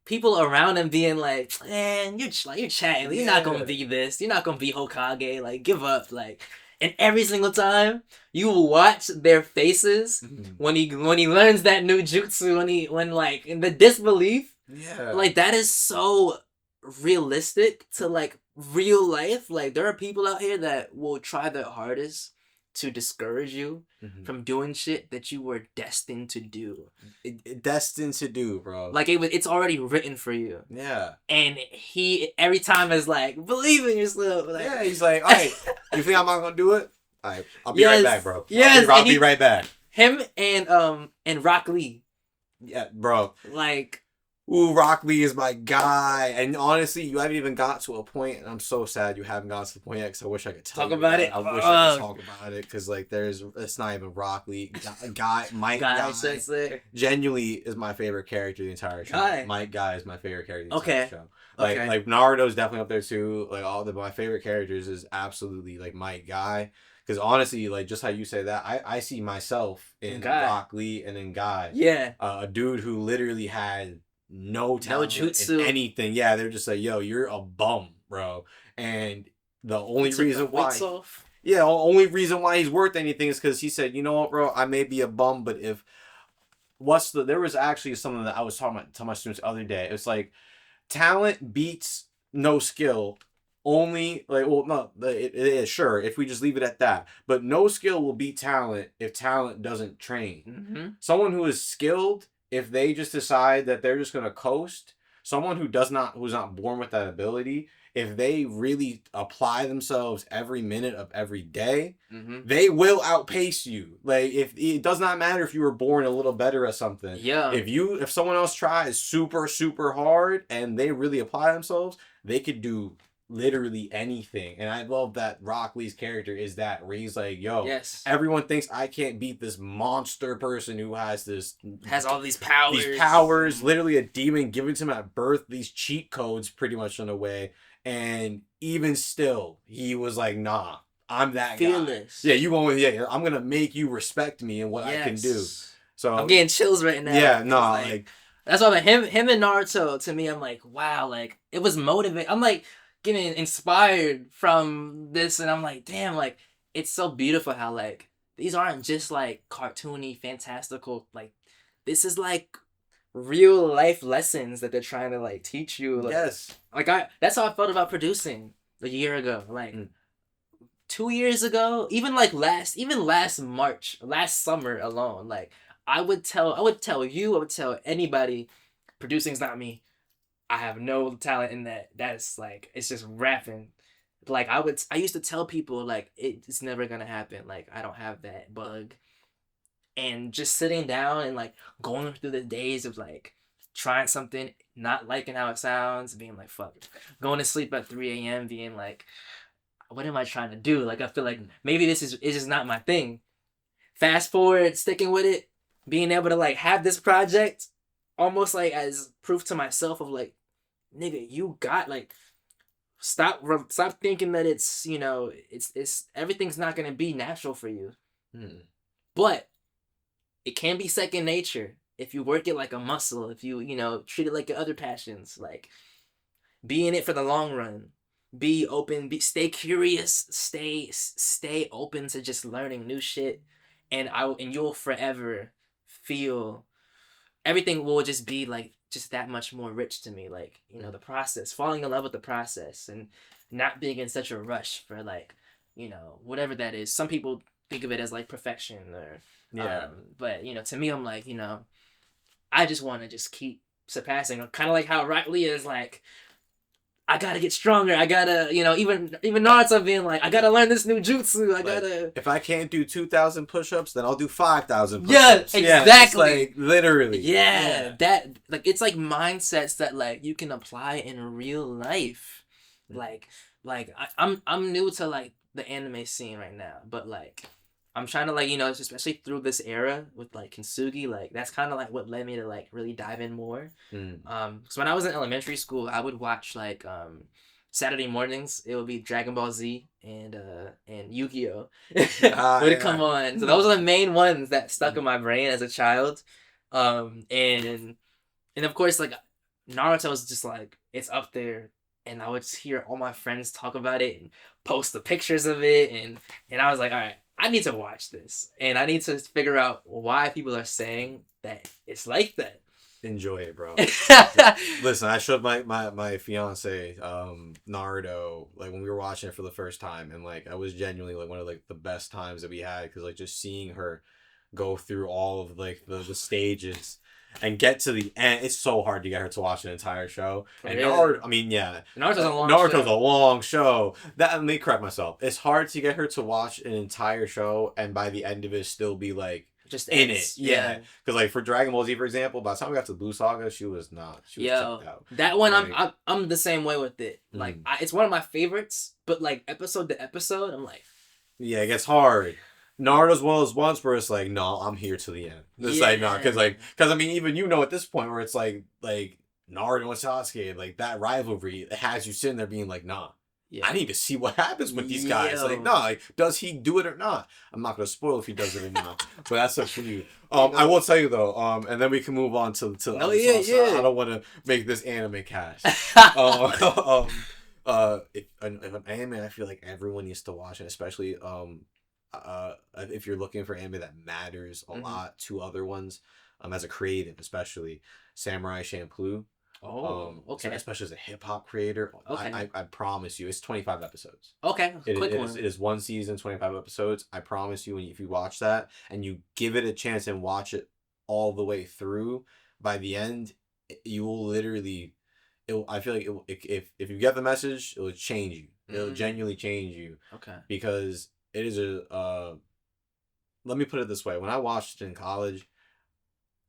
people around him being like, man, you're chatting. You're not gonna be this. You're not gonna be Hokage. Like, give up. Like, and every single time you will watch their faces when he learns that new jutsu, when like in the disbelief. Yeah. Like that is so realistic to like real life. Like, there are people out here that will try their hardest to discourage you from doing shit that you were destined to do. Destined to do, bro. Like, it's already written for you. Yeah. And he every time is like, believe in yourself. Like, yeah, he's like, all right, you think I'm not gonna do it? All right, I'll be right back, bro. Yes, I'll be right back. Him and Rock Lee. Yeah, bro. Like, ooh, Rock Lee is my guy. And honestly, you haven't even got to a point, and I'm so sad you haven't got to the point yet, because I wish I could talk about it. I wish I could talk about it, because like it's not even Rock Lee. Mike Guy genuinely is my favorite character of the entire show. Mike Guy is my favorite character of the entire show. Like Naruto's definitely up there too. Like my favorite characters is absolutely like Mike Guy. Because honestly, like just how you say that, I see myself in Rock Lee and in Guy. Yeah. A dude who literally had no talent, no jutsu, in anything. Yeah, they're just like, yo, you're a bum, bro. And the only reason why, only reason why he's worth anything is because he said, you know what, bro, I may be a bum, but there was actually something that I was talking about to my students the other day. It's like, talent beats no skill. Only like, well, no, it is sure if we just leave it at that. But no skill will beat talent if talent doesn't train. Someone who is skilled, if they just decide that they're just gonna coast, someone who's not born with that ability, if they really apply themselves every minute of every day, they will outpace you. Like, if it does not matter if you were born a little better at something. Yeah. If someone else tries super, super hard and they really apply themselves, they could do literally anything. And I love that Rock Lee's character is that, where he's like, yo, yes, everyone thinks I can't beat this monster person who has all these powers, literally a demon given to him at birth, these cheat codes pretty much in a way. And even still, he was like, nah, I'm that fearless guy. Yeah, you won't. Yeah, I'm gonna make you respect me and what I can do. So I'm getting chills right now. Yeah, no, like that's why him and Naruto, to me, I'm like, wow, like it was motivating. I'm like getting inspired from this, and I'm like, damn, like it's so beautiful how like these aren't just like cartoony, fantastical, like this is like real life lessons that they're trying to like teach you. Like, yes, like that's how I felt about producing a year ago, like 2 years ago, even last summer alone, like I would tell you, I would tell anybody, producing's not me. I have no talent in that. That's like, it's just rapping. Like I used to tell people like it's never gonna happen. Like I don't have that bug. And just sitting down and like going through the days of like trying something, not liking how it sounds, being like fuck, going to sleep at 3 a.m. being like, what am I trying to do? Like I feel like maybe it's just not my thing. Fast forward, sticking with it, being able to like have this project almost like as proof to myself of like, nigga, you got like, stop thinking that it's, you know, it's everything's not gonna be natural for you. But it can be second nature if you work it like a muscle, if you know, treat it like your other passions, like be in it for the long run, be open, stay curious, stay open to just learning new shit, and you'll forever feel everything will just be like just that much more rich to me. Like, you know, the process, falling in love with the process and not being in such a rush for like, you know, whatever that is. Some people think of it as like perfection or but you know, to me, I'm like, you know, I just want to just keep surpassing, kind of like how Rock Lee is like, I gotta get stronger. I gotta, you know, even Naruto being like, I gotta learn this new jutsu. I gotta. If I can't do 2,000 push-ups, then I'll do 5,000 push-ups. Yeah, exactly. Like literally. Yeah, that like it's like mindsets that like you can apply in real life. Like I'm new to like the anime scene right now, but like I'm trying to like, you know, especially through this era with like KINTSUGI, like that's kind of like what led me to like really dive in more. Because when I was in elementary school, I would watch like Saturday mornings. It would be Dragon Ball Z and Yu-Gi-Oh. would come on. So those are the main ones that stuck in my brain as a child. And of course like Naruto is just like, it's up there. And I would just hear all my friends talk about it and post the pictures of it, and I was like, all right, I need to watch this, and I need to figure out why people are saying that it's like that. Enjoy it, bro. Listen, I showed my fiance Naruto like when we were watching it for the first time, and like I was genuinely like one of like the best times that we had, because like just seeing her go through all of like the stages and get to the end. It's so hard to get her to watch an entire show. And Naruto, I mean, yeah, Naruto's a long show. Let me correct myself. It's hard to get her to watch an entire show and by the end of it still be like just in it. Yeah, because like for Dragon Ball Z, for example, by the time we got to the Blue Saga, she was checked out. That one, like, I'm the same way with it. Like it's one of my favorites, but like episode to episode, I'm like, yeah, it gets hard. Naruto's one of those ones where it's like, no, I'm here to the end. It's like, no, because I mean, even you know at this point where it's like Naruto and Sasuke, like that rivalry, it has you sitting there being like, nah, I need to see what happens with these guys. Like, nah, like, does he do it or not? I'm not gonna spoil if he does it or not, but that's up to you. I will tell you though, and then we can move on to I don't want to make this anime cash. If an anime, I feel like everyone needs to watch it, especially if you're looking for anime that matters a lot to other ones, as a creative, especially Samurai Champloo. Okay. Especially as a hip hop creator, okay. I promise you, it's 25 episodes. Okay, it is one season, 25 episodes. I promise you, if you watch that and you give it a chance and watch it all the way through, by the end, you will literally I feel like if you get the message, it will change you. It'll genuinely change you. Okay. Because it is let me put it this way. When I watched it in college,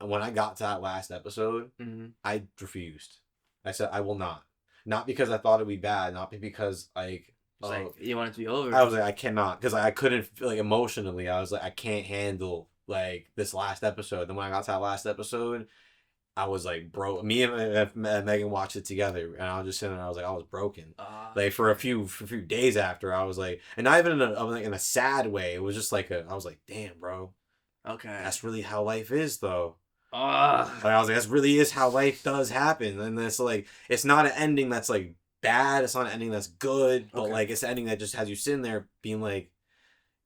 and when I got to that last episode, I refused. I said, I will not. Not because I thought it'd be bad, not because like you want it to be over. I was like, I cannot, because I couldn't, like, emotionally. I was like, I can't handle like this last episode. Then when I got to that last episode, I was like, bro. Me and Megan watched it together, and I was just sitting there. I was like, I was broken. Like for a few days after, I was like, and not even in a sad way. It was just like I was like, damn, bro. Okay. That's really how life is, though. Like, I was like, that really is how life does happen, and it's like, it's not an ending that's like bad. It's not an ending that's good, but like it's an ending that just has you sitting there being like,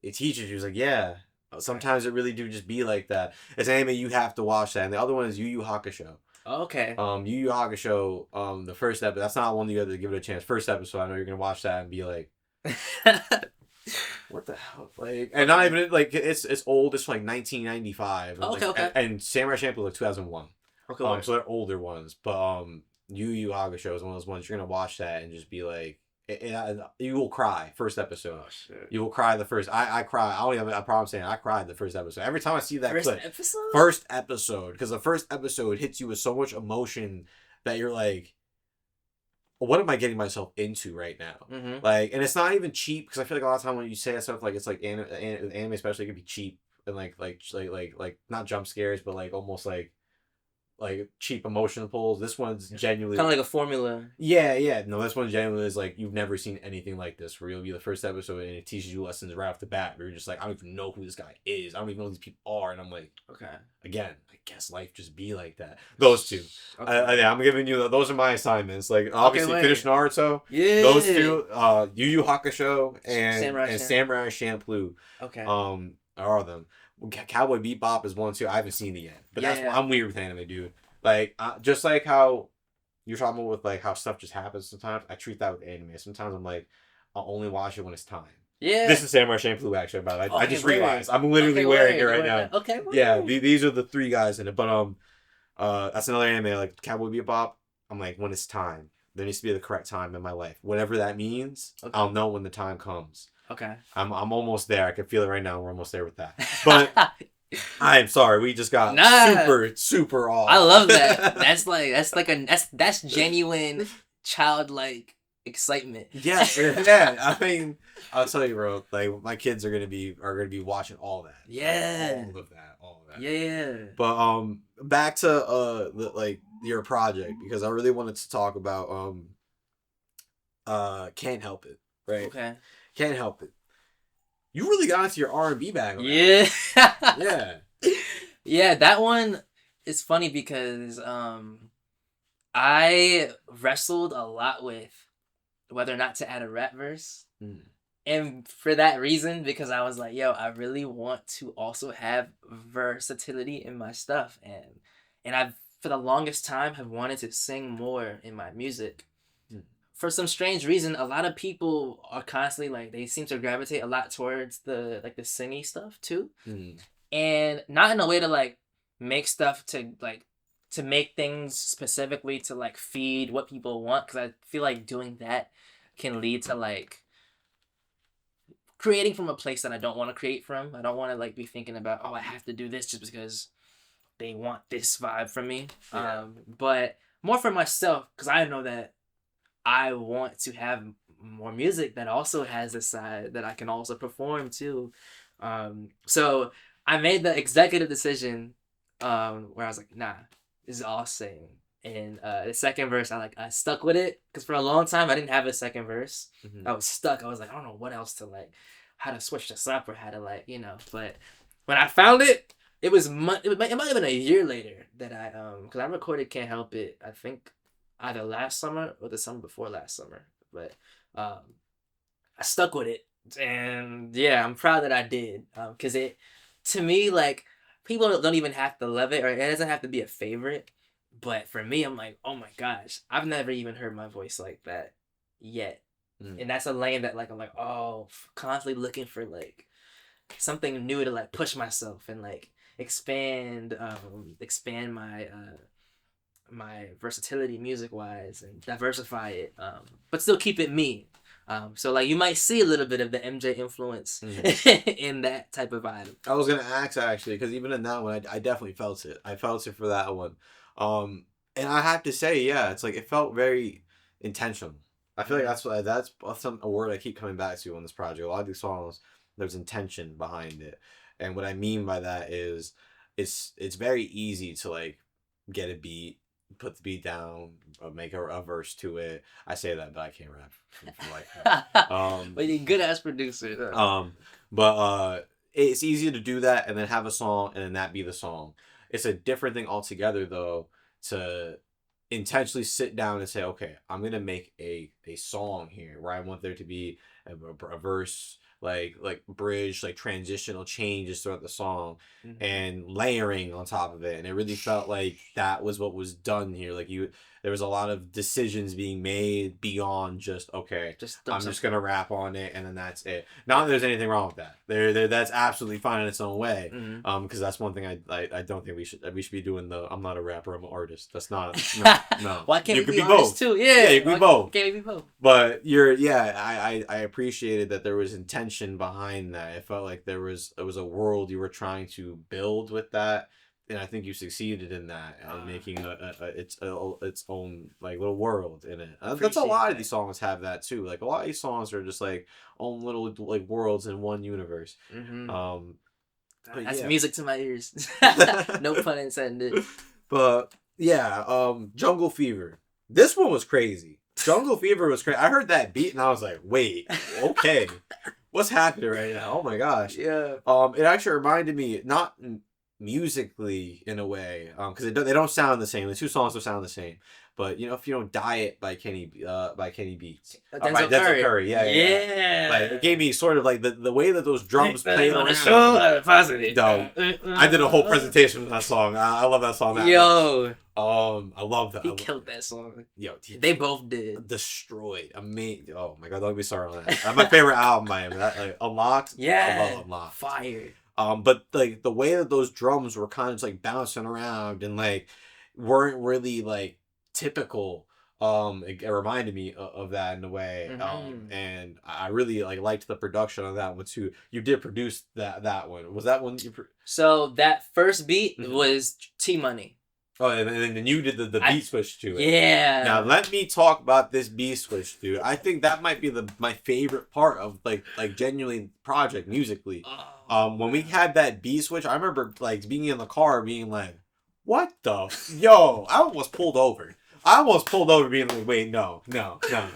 it teaches you. It's like, yeah. Okay. Sometimes it really do just be like that. It's an anime you have to watch that. And the other one is Yu Yu Hakusho. Okay. Yu Yu Hakusho, the first episode, that's not one you have to give it a chance. First episode, I know you're gonna watch that and be like, what the hell? Like, and not even like it's old. It's from like 1995. Okay. And Samurai Champloo like 2001. Okay. So they're older ones, but Yu Yu Hakusho is one of those ones you're gonna watch that and just be like, you will cry first episode. Oh, shit. You will cry the first. I cry. I don't even have a problem saying I cried the first episode. Every time I see that clip. First episode, because the first episode hits you with so much emotion that you're like, what am I getting myself into right now? Like, and it's not even cheap, because I feel like a lot of time when you say that stuff, like it's like anime especially, it can be cheap and like not jump scares, but like almost like cheap emotional pulls. This one's genuinely kind of like a formula. Yeah. No, this one genuinely is like, you've never seen anything like this, where you'll be the first episode and it teaches you lessons right off the bat, where you're just like, I don't even know who this guy is. I don't even know who these people are. And I'm like, okay, again, I guess life just be like that. Those two. Okay. I'm giving you, those are my assignments. Like, obviously, finish Naruto. Yeah. Those two, Yu Yu Hakusho and Samurai Champloo. Okay. Are them. Cowboy Bebop is one too. I haven't seen it yet, but I'm weird with anime, dude. Like, just like how you're talking about with like how stuff just happens sometimes, I treat that with anime. Sometimes I'm like, I'll only watch it when it's time. Yeah. This is Samurai Champloo, actually, by the way. I just realized I'm literally wearing it right now. Okay. Yeah. These are the three guys in it, but that's another anime, like Cowboy Bebop. I'm like, when it's time, there needs to be the correct time in my life, whatever that means. Okay. I'll know when the time comes. Okay. I'm almost there. I can feel it right now. We're almost there with that. But I'm sorry. We just got super off. I love that. That's genuine childlike excitement. Yeah. I mean, I'll tell you, bro. Like, my kids are gonna be watching all that. Yeah. All of that. Yeah. But back to your project, because I really wanted to talk about Can't Help It. Right. Okay. Can't Help It. You really got into your R&B bag. Yeah. Yeah, that one is funny because I wrestled a lot with whether or not to add a rap verse. And for that reason, because I was like, yo, I really want to also have versatility in my stuff. And I've, for the longest time, have wanted to sing more in my music. For some strange reason, a lot of people are constantly like, they seem to gravitate a lot towards the singy stuff too. And not in a way to like make stuff to make things specifically to like feed what people want, because I feel like doing that can lead to like creating from a place that I don't want to create from. I don't want to like be thinking about, oh, I have to do this just because they want this vibe from me. Yeah. But more for myself, because I know that I want to have more music that also has a side that I can also perform too. So I made the executive decision where I was like, nah, this is all sing. And the second verse, I stuck with it, because for a long time I didn't have a second verse. I was stuck. I was like, I don't know what else to like, how to switch this up or how to like, But when I found it, it might have been a year later that I because I recorded Can't Help It, I think either last summer or the summer before last summer. But I stuck with it, and yeah, I'm proud that I did, because it, to me, like, people don't even have to love it, or it doesn't have to be a favorite. But for me, I'm like, oh my gosh, I've never even heard my voice like that yet. And that's a lane that like I'm like, oh, constantly looking for like something new to like push myself and like expand my my versatility music wise and diversify it, but still keep it me. So like you might see a little bit of the MJ influence in that type of item. I was gonna ask actually, because even in that one, I definitely felt it. I felt it for that one, and I have to say, yeah, it's like it felt very intentional. I feel like that's a word I keep coming back to on this project. A lot of these songs, there's intention behind it, and what I mean by that is, it's very easy to like get a beat, put the beat down, make a verse to it. I say that, but I can't rap like that. But you're a good ass producer. But it's easy to do that and then have a song and then that be the song. It's a different thing altogether though to intentionally sit down and say, okay, I'm gonna make a song here where I want there to be a verse, like bridge, like transitional changes throughout the song, and layering on top of it. And it really felt like that was what was done here. Like there was a lot of decisions being made beyond just, okay, I'm just gonna rap on it and then that's it. Not that there's anything wrong with that. That's absolutely fine in its own way. Because that's one thing I don't think we should be doing. I'm not a rapper, I'm an artist. That's not no. Why can't we be both too? Yeah, you could be both. Can't we be both? But I appreciated that there was intention behind that. It felt like it was a world you were trying to build with that, and I think you succeeded in that, making its own like little world in it. That's a lot of these songs have that too. Like a lot of these songs are just like own little like worlds in one universe. That's music to my ears. No pun intended. But yeah, Jungle Fever. This one was crazy. Jungle Fever was crazy. I heard that beat and I was like, wait, okay. What's happening right now? Oh my gosh. Yeah. It actually reminded me, not musically in a way, because they don't sound the same. The two songs don't sound the same. But if you know Diet by Kenny Beats. Denzel Curry. Yeah. Like, it gave me sort of like the way that those drums played around. I did a whole presentation with that song. I love that song. Yo. I love that. He killed that song. Yo, they both did. Destroyed. Amazing. Oh my god, don't be sorry on that. That's my favorite album by him. That like Unlocked. Yeah. I love Unlocked. Fire. But like the way that those drums were kind of just like bouncing around and like weren't really like typical. It reminded me of that in a way. And I really like liked the production on that one too. You did produce that one. Was that one you? So that first beat was T Money. Oh, and then you did the beat switch to it. Yeah. Now let me talk about this beat switch, dude. I think that might be my favorite part of like genuinely project musically. When we had that beat switch, I remember like being in the car, being like, "What the yo?" I almost pulled over. Being like, "Wait, no,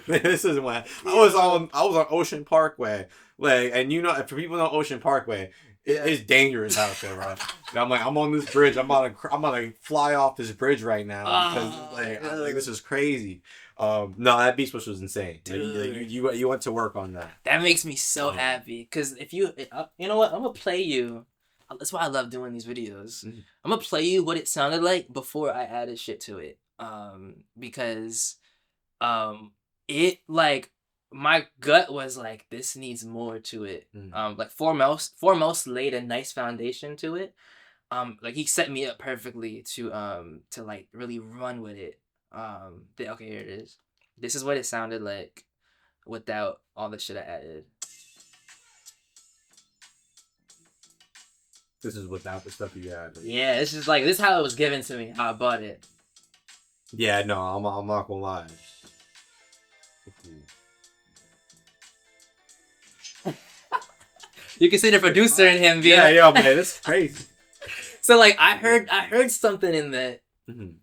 this isn't what." I was on Ocean Parkway, like, and for people who know Ocean Parkway. It's dangerous out there, right? And I'm like, I'm on this bridge. I'm about to fly off this bridge right now because like this is crazy. No, that beat switch was insane. Dude. You went to work on that. That makes me so happy because if you know what, I'm gonna play you. That's why I love doing these videos. I'm gonna play you what it sounded like before I added shit to it. Because it like. My gut was like, this needs more to it. Like Foremost laid a nice foundation to it. Like he set me up perfectly to like really run with it. Okay, here it is. This is what it sounded like without all the shit I added. This is without the stuff you had. Yeah, this is how it was given to me. How I bought it. Yeah, no, I'm not gonna lie. You can see the producer in him. Yeah, man, this is crazy. So like I heard something in that,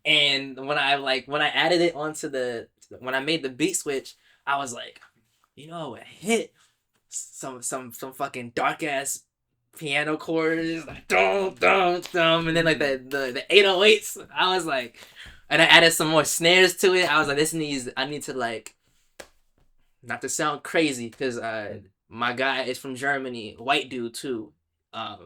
and when I added it onto when I made the beat switch, I was like, it hit some fucking dark ass piano chords, like dum dum dum, and then like the 808s. I was like, and I added some more snares to it. I was like, I need to like, not to sound crazy, because my guy is from Germany, white dude too.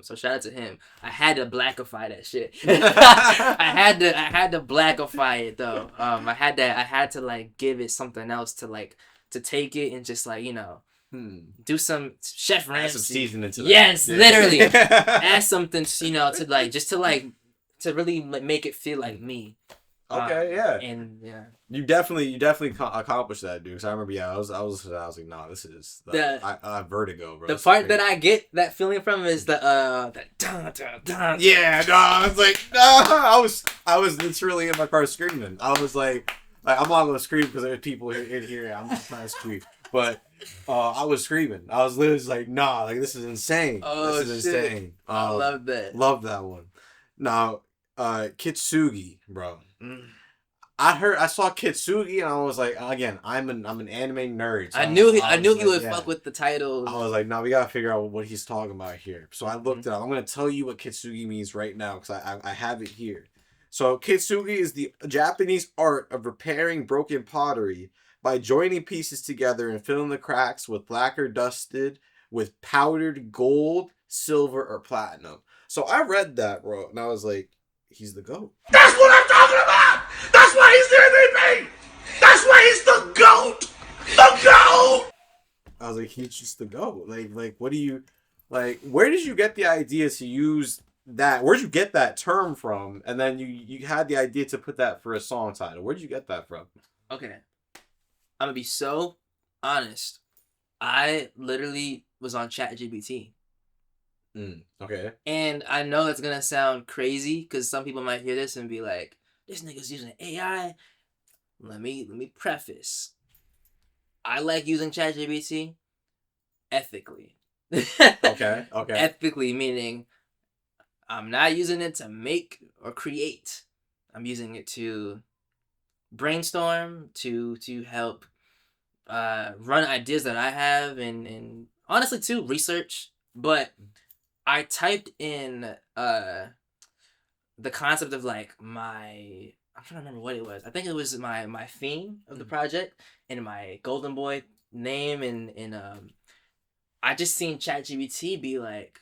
So shout out to him. I had to blackify that shit. I had to blackify it though. I had to like give it something else to take it and just like, do some Chef Ramsay. Add some seasoning to that. Yes, literally. Add something, to like, just to really like make it feel like me. Yeah. And yeah, You definitely accomplished that, dude. Cause I remember, I was like, nah, this is vertigo, bro. The part that I get that feeling from is the dun, dun, dun. Yeah, no, I was like, no, I was literally in my car screaming. I was like I'm not gonna scream because there's people in here. I'm just trying to scream, but I was screaming. I was literally like, nah, like this is insane. Oh, this is insane. I love that. Love that one. Now, KINTSUGI, bro. Mm. I saw KINTSUGI and I was like, again, I'm an anime nerd. So I knew he would fuck with the titles. I was like, no, we gotta figure out what he's talking about here. So I looked it up. I'm gonna tell you what KINTSUGI means right now because I have it here. So KINTSUGI is the Japanese art of repairing broken pottery by joining pieces together and filling the cracks with lacquer dusted with powdered gold, silver, or platinum. So I read that, bro, and I was like, he's the GOAT. That's what I'm talking about! That's why he's the MVP! That's why he's the GOAT! The GOAT! I was like, he's just the GOAT. Like, what do you, like, where did you get the idea to use that? Where'd you get that term from? And then you had the idea to put that for a song title. Where'd you get that from? Okay. I'm gonna be so honest. I literally was on ChatGPT. Okay. And I know that's gonna sound crazy because some people might hear this and be like, "This nigga's using AI." Let me preface. I like using ChatGPT ethically. Okay. Ethically meaning I'm not using it to make or create. I'm using it to brainstorm, to help run ideas that I have and honestly too research. But I typed in the concept of like I'm trying to remember what it was. I think it was my theme of the project and my golden boy name and I just seen ChatGPT be like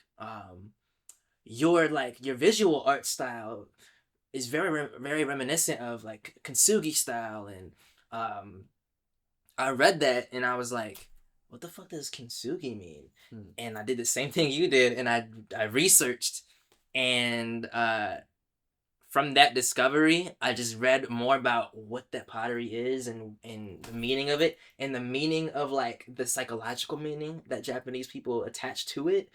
your visual art style is very reminiscent of like KINTSUGI style and I read that and I was like, what the fuck does KINTSUGI mean? And I did the same thing you did and I researched and from that discovery I just read more about what that pottery is and the meaning of it and the meaning of like the psychological meaning that Japanese people attach to it.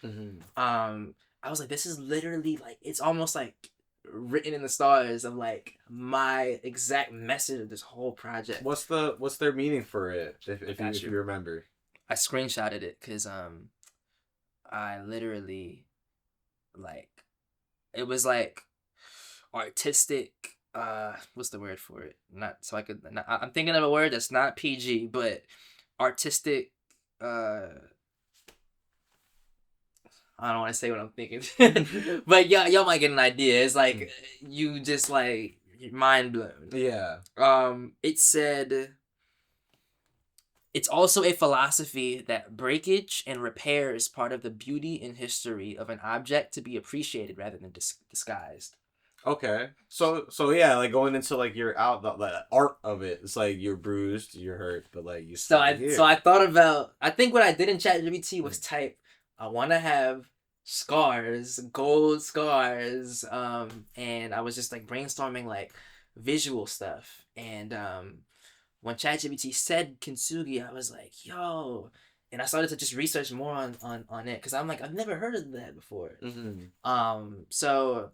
I was like, this is literally like it's almost like written in the stars of like my exact message of this whole project. What's their meaning for it if you remember? I screenshotted it because I literally like it was like artistic what's the word for it? I'm thinking of a word that's not PG but artistic I don't want to say what I'm thinking. But y'all might get an idea. It's like you just like mind blown. Yeah. It said it's also a philosophy that breakage and repair is part of the beauty and history of an object to be appreciated rather than disguised. Okay. So yeah, like going into like the art of it, it's like you're bruised, you're hurt, but like you So I thought about I think what I did in ChatGPT was type I want to have scars, gold scars, and I was just like brainstorming like visual stuff. And when ChatGPT said KINTSUGI, I was like, yo, and I started to just research more on it because I'm like I've never heard of that before. So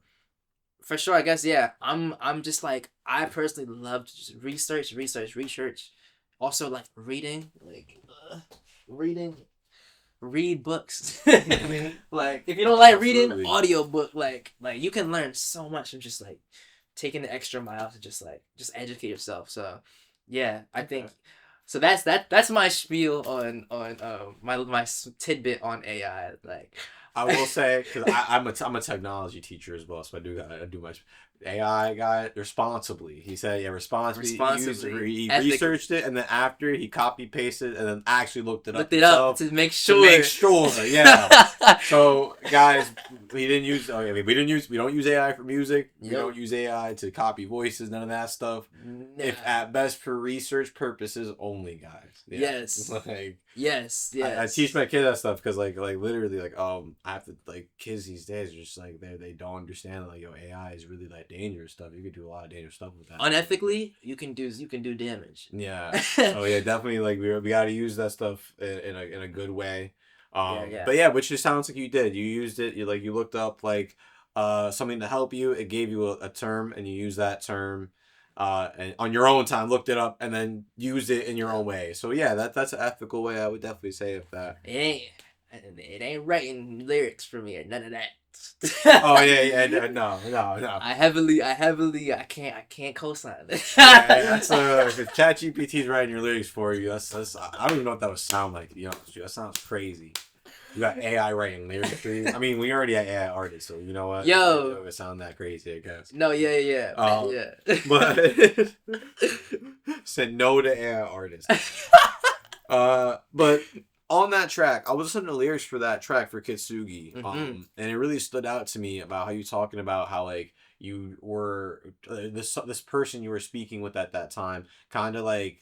for sure, I guess yeah, I'm just like I personally love to just research. Also like reading, read books. Like if you don't like reading, audiobook, like you can learn so much from just like taking the extra mile to just educate yourself. So yeah, I think so that's my spiel on my tidbit on AI. Like I will say because I'm a technology teacher as well, so I do my AI guy responsibly. He said, yeah, responsibly. He researched it, and then after he copy pasted, and then actually looked it up to make sure. Yeah. So guys, we don't use AI for music. We don't use AI to copy voices. None of that stuff. Nah. If at best for research purposes only, guys. Yeah. Yes. Yes. I teach my kids that stuff because like literally like I have to like kids these days are just like they don't understand like AI is really like dangerous stuff. You could do a lot of dangerous stuff with that. Unethically, you can do damage. Yeah. Oh yeah, definitely. Like we got to use that stuff in a good way. But yeah, which just sounds like you did. You used it. You looked up like something to help you. It gave you a term, and you used that term and on your own time, looked it up, and then used it in your own way. So yeah, that's an ethical way. I would definitely say of that. It ain't writing lyrics for me or none of that. Oh yeah, no. I can't co-sign it. That's if ChatGPT is writing your lyrics for you. That's I don't even know what that would sound like. You know, that sounds crazy. You got AI writing lyrics for you. I mean, we already had AI artists, so you know what? Yo, it would sound that crazy, I guess. No, yeah. But said no to AI artists. But on that track, I was listening to lyrics for that track for KINTSUGI, and it really stood out to me about how you talking about how like you were this person you were speaking with at that time, kind of like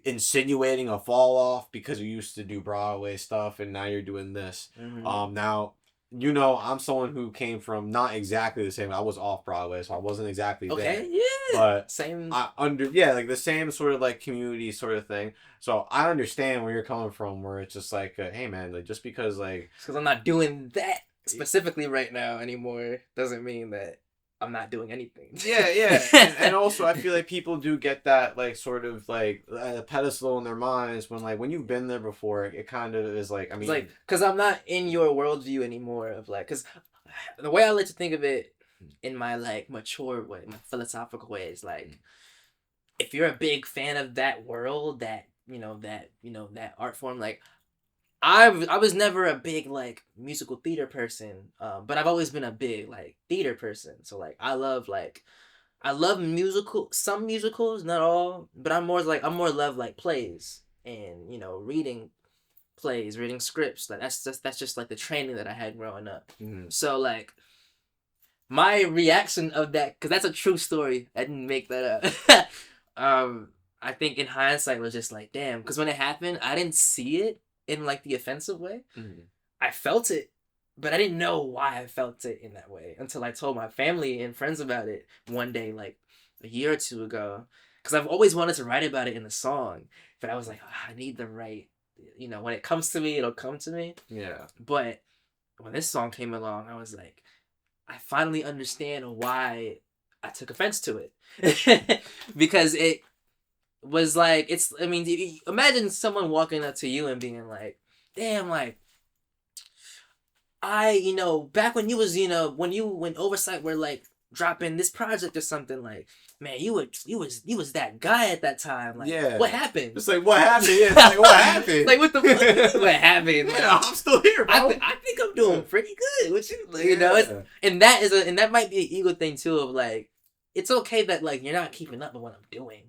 insinuating a fall off because you used to do Broadway stuff and now you're doing this. Now, you know, I'm someone who came from not exactly the same. I was off Broadway, so I wasn't exactly there. Yeah. But same. Like the same sort of like community sort of thing. So I understand where you're coming from, where it's just like, hey man, like just because like because I'm not doing that specifically right now anymore doesn't mean that I'm not doing anything. Yeah. and also I feel like people do get that like sort of like a pedestal in their minds when you've been there before. It kind of is like, I mean, it's like because I'm not in your worldview anymore of like, because the way I like to think of it in my like mature way, my philosophical way is like, if you're a big fan of that world, that art form, like I was never a big like musical theater person, but I've always been a big like theater person. So like I love some musicals, not all, but I'm more love like plays and reading plays, reading scripts. Like that's just like the training that I had growing up. So like my reaction of that, because that's a true story. I didn't make that up. I think in hindsight was just like, damn, because when it happened, I didn't see it in like the offensive way. I felt it, but I didn't know why I felt it in that way until I told my family and friends about it one day, like a year or two ago. Because I've always wanted to write about it in a song, but I was like, I need the right, when it comes to me, it'll come to me. Yeah. But when this song came along, I was like, I finally understand why I took offense to it. Because it was like, imagine someone walking up to you and being like, damn, like, back when you was, when Oversight were like dropping this project or something, like, man, you was that guy at that time. Like, yeah. What happened? It's like, what happened? Yeah, it's like, what happened? Like, what the fuck? What happened? Like, yeah, I'm still here, bro. I think I'm doing pretty good. What you know? And that might be an ego thing too. Of like, it's okay that like you're not keeping up with what I'm doing.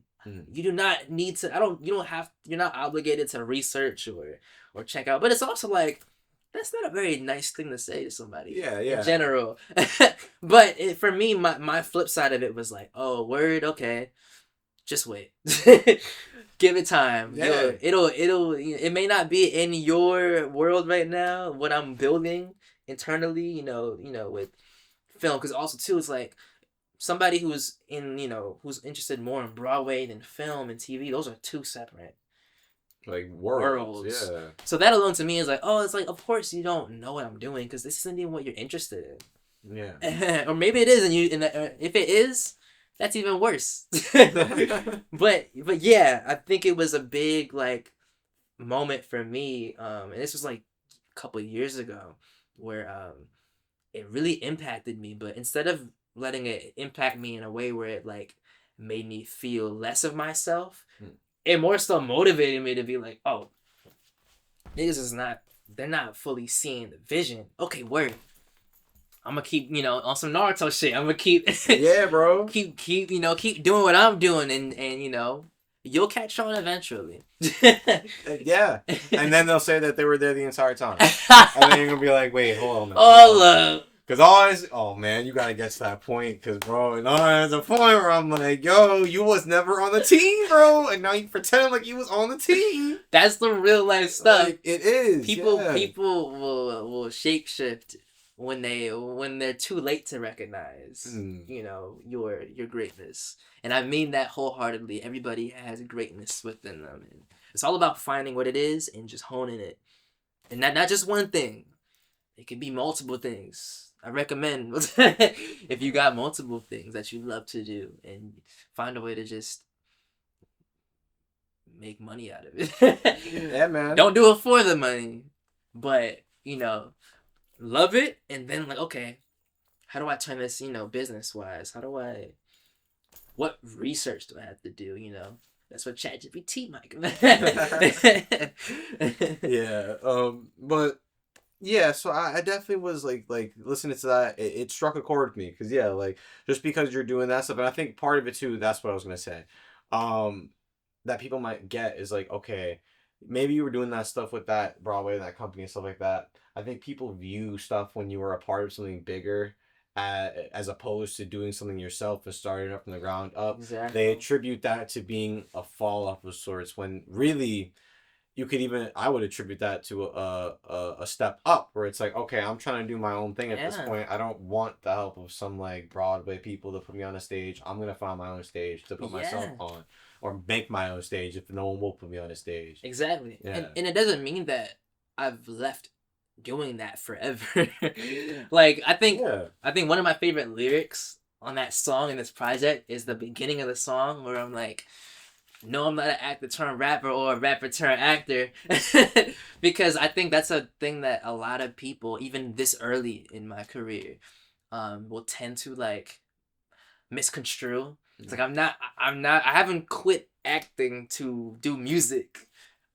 You do not need to. You're not obligated to research or check out. But it's also like, that's not a very nice thing to say to somebody. Yeah. In general. But for me, my flip side of it was like, oh, word, okay, just wait. Give it time. Yeah. It may not be in your world right now, what I'm building internally, with film. Because also too, it's like, somebody who's interested more in Broadway than film and TV, those are two separate like worlds. Yeah. So that alone to me is like, oh, it's like, of course you don't know what I'm doing because this isn't even what you're interested in. Yeah. Or maybe it is, and if it is, that's even worse. but yeah, I think it was a big like moment for me, and this was like a couple of years ago, where it really impacted me. But instead of letting it impact me in a way where it like made me feel less of myself, it more so motivated me to be like, oh, they're not fully seeing the vision. Okay, word. I'm gonna keep, on some Naruto shit. I'm gonna keep yeah, bro. keep doing what I'm doing, and you'll catch on eventually. Yeah. And then they'll say that they were there the entire time. And then you're gonna be like, wait, hold on. Because oh man, you gotta get to that point. Because bro, there's a point where I'm like, yo, you was never on the team, bro, and now you pretend like you was on the team. That's the real life stuff. Like, it is. People will shape shift when they're too late to recognize you know your greatness. And I mean that wholeheartedly. Everybody has greatness within them, and it's all about finding what it is and just honing it. And not just one thing. It could be multiple things. I recommend if you got multiple things that you love to do and find a way to just make money out of it. Yeah, man. Don't do it for the money, but you know, love it, and then like, okay, how do I turn this, you know, business wise? What research do I have to do? You know, that's what ChatGPT might. Yeah. But yeah, so I definitely was like listening to that. It struck a chord with me because yeah, like just because you're doing that stuff, and I think part of it too. That's what I was gonna say. That people might get is like, okay, maybe you were doing that stuff with that Broadway, that company, and stuff like that. I think people view stuff when you were a part of something bigger, as opposed to doing something yourself and starting up from the ground up. Exactly. They attribute that to being a fall off of sorts when really you could even I would attribute that to a step up where it's like, okay, I'm trying to do my own thing at this point. I don't want the help of some like Broadway people to put me on a stage. I'm gonna find my own stage to put myself on, or make my own stage if no one will put me on a stage. Exactly. Yeah. And it doesn't mean that I've left doing that forever. Like I think one of my favorite lyrics on that song in this project is the beginning of the song where I'm like, no, I'm not an actor turned rapper or a rapper turned actor. Because I think that's a thing that a lot of people, even this early in my career, will tend to like misconstrue. It's like I haven't quit acting to do music.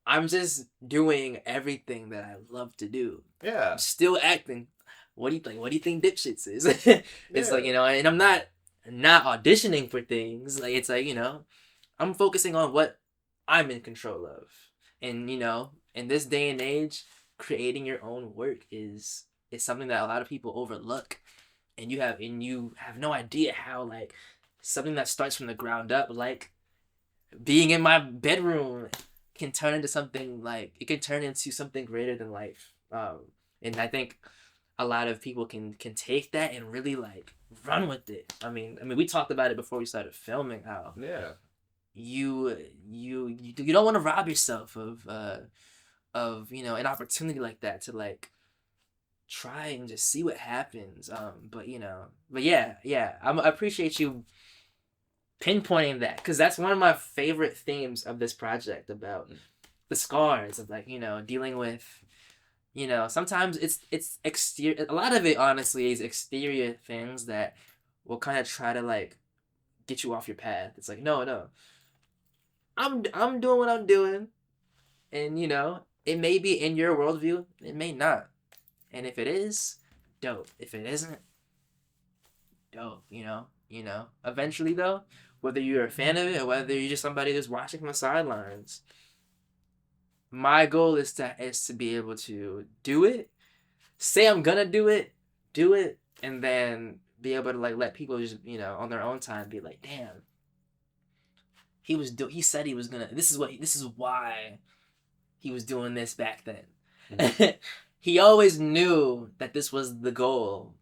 I'm just doing everything that I love to do. Yeah. I'm still acting. What do you think? What do you think Dipshits is? It's like, you know, and I'm not auditioning for things. Like it's like, you know, I'm focusing on what I'm in control of. And, you know, in this day and age, creating your own work is something that a lot of people overlook. And you have no idea how like something that starts from the ground up, like being in my bedroom, can turn into something like it can turn into something greater than life. And I think a lot of people can take that and really like run with it. I mean we talked about it before we started filming how you don't want to rob yourself of you know an opportunity like that to like try and just see what happens. But yeah, I appreciate you pinpointing that because that's one of my favorite themes of this project about the scars of like, you know, dealing with, you know, sometimes it's exterior. A lot of it honestly is exterior things that will kind of try to like get you off your path. It's like no, I'm doing what I'm doing, and you know it may be in your worldview, it may not, and if it is, dope. If it isn't, dope. You know. Eventually though, whether you're a fan of it or whether you're just somebody that's watching from the sidelines, my goal is to be able to do it, say I'm gonna do it, and then be able to like let people just, you know, on their own time be like, damn, he said he was gonna. This is why he was doing this back then. Mm-hmm. He always knew that this was the goal,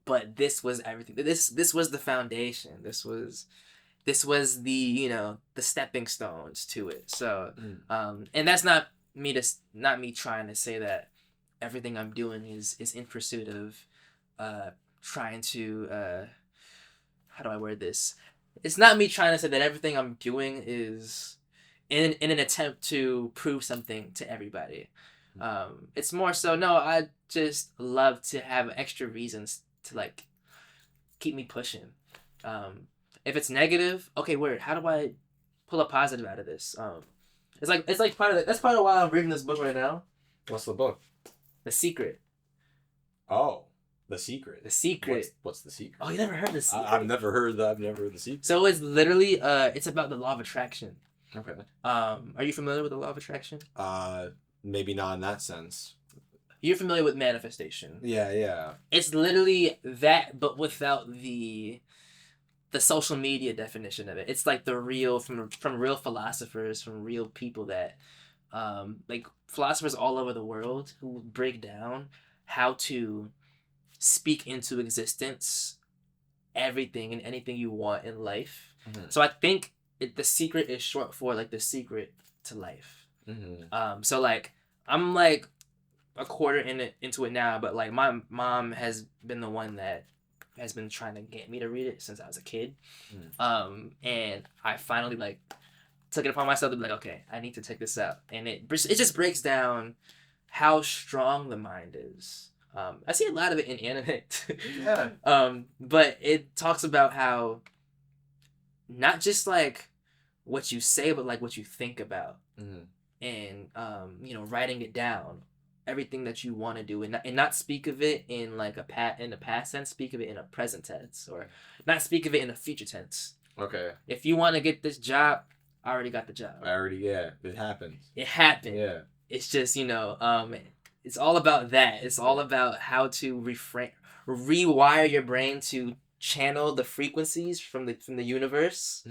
but this was everything. This was the foundation. This was the, you know, the stepping stones to it. So, and that's not me trying to say that everything I'm doing is in pursuit of trying to how do I word this? It's not me trying to say that everything I'm doing is in an attempt to prove something to everybody. It's more so, no, I just love to have extra reasons to like keep me pushing. If it's negative, okay, weird. How do I pull a positive out of this? It's like that's part of why I'm reading this book right now. What's the book? The Secret. Oh, The Secret. The Secret. What's The Secret? Oh, you never heard The Secret? I've never heard that. I've never heard The Secret. So it's literally it's about the law of attraction. Okay. Are you familiar with the law of attraction? Maybe not in that sense. You're familiar with manifestation. Yeah. It's literally that, but without the social media definition of it. It's like the real from real philosophers, from real people that like philosophers all over the world who break down how to speak into existence everything and anything you want in life. Mm-hmm. So I think the secret is short for like the secret to life. Mm-hmm. So like I'm like a quarter into it now, but like my mom has been the one that has been trying to get me to read it since I was a kid. And I finally like took it upon myself to be like, okay, I need to take this out, and it just breaks down how strong the mind is. I see a lot of it in anime. Yeah. But it talks about how not just like what you say, but like what you think about, and writing it down, everything that you want to do, and not speak of it in like in a past tense, speak of it in a present tense, or not speak of it in a future tense. Okay. If you want to get this job, I already got the job. It happens. It happened. Yeah. It's just, it's all about that. It's all about how to rewire your brain to channel the frequencies from the universe,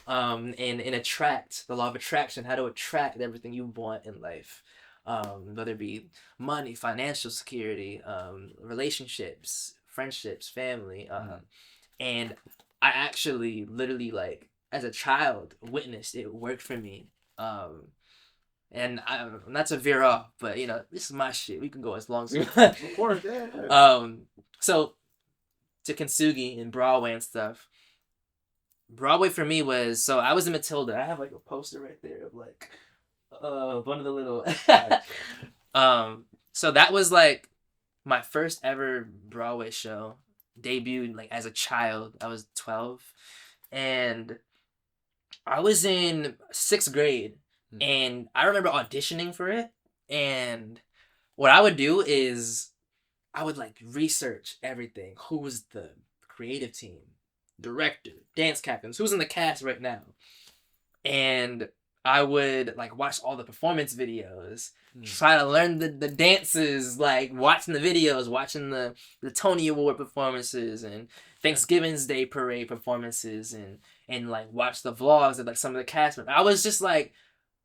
and attract the law of attraction, how to attract everything you want in life, whether it be money, financial security, relationships, friendships, family, and I actually literally like as a child witnessed it work for me, and not to veer off, but this is my shit. We can go as long as we want. Of course, yeah. So to KINTSUGI and Broadway and stuff. Broadway for me was, so I was in Matilda. I have like a poster right there of like one of the little so that was like my first ever Broadway show. Debuted like as a child. I was 12, and I was in 6th grade, and I remember auditioning for it. And what I would do is I would like research everything. Who was the creative team, director, dance captains, who's in the cast right now, and I would like watch all the performance videos, try to learn the dances, like watching the videos, watching the Tony Award performances and Thanksgiving's Day parade performances, and like watch the vlogs of like some of the cast members. I was just like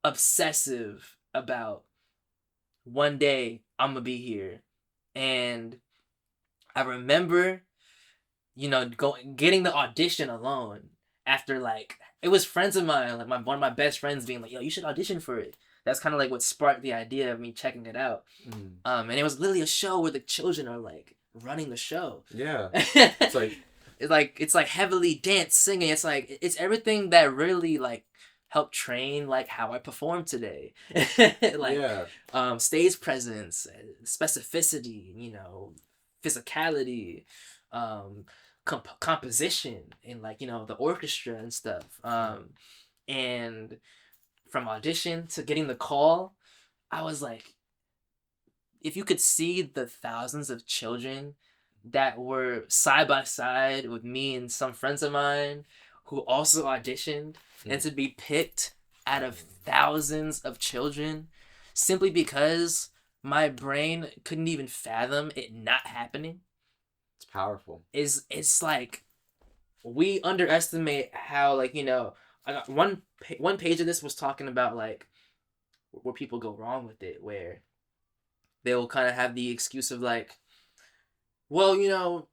obsessive about one day I'm gonna be here. And I remember, getting the audition alone after like, it was friends of mine, like one of my best friends being like, yo, you should audition for it. That's kind of like what sparked the idea of me checking it out. And it was literally a show where the children are like running the show. Yeah. It's like heavily dance, singing. It's like, it's everything that really like helped train like how I perform today. Stage presence, specificity, physicality, composition, and like the orchestra and stuff. And from audition to getting the call, I was like, if you could see the thousands of children that were side by side with me and some friends of mine who also auditioned, and to be picked out of thousands of children simply because my brain couldn't even fathom it not happening. It's powerful. It's like we underestimate how, like, I got one page of this was talking about like where people go wrong with it, where they'll kind of have the excuse of like, well,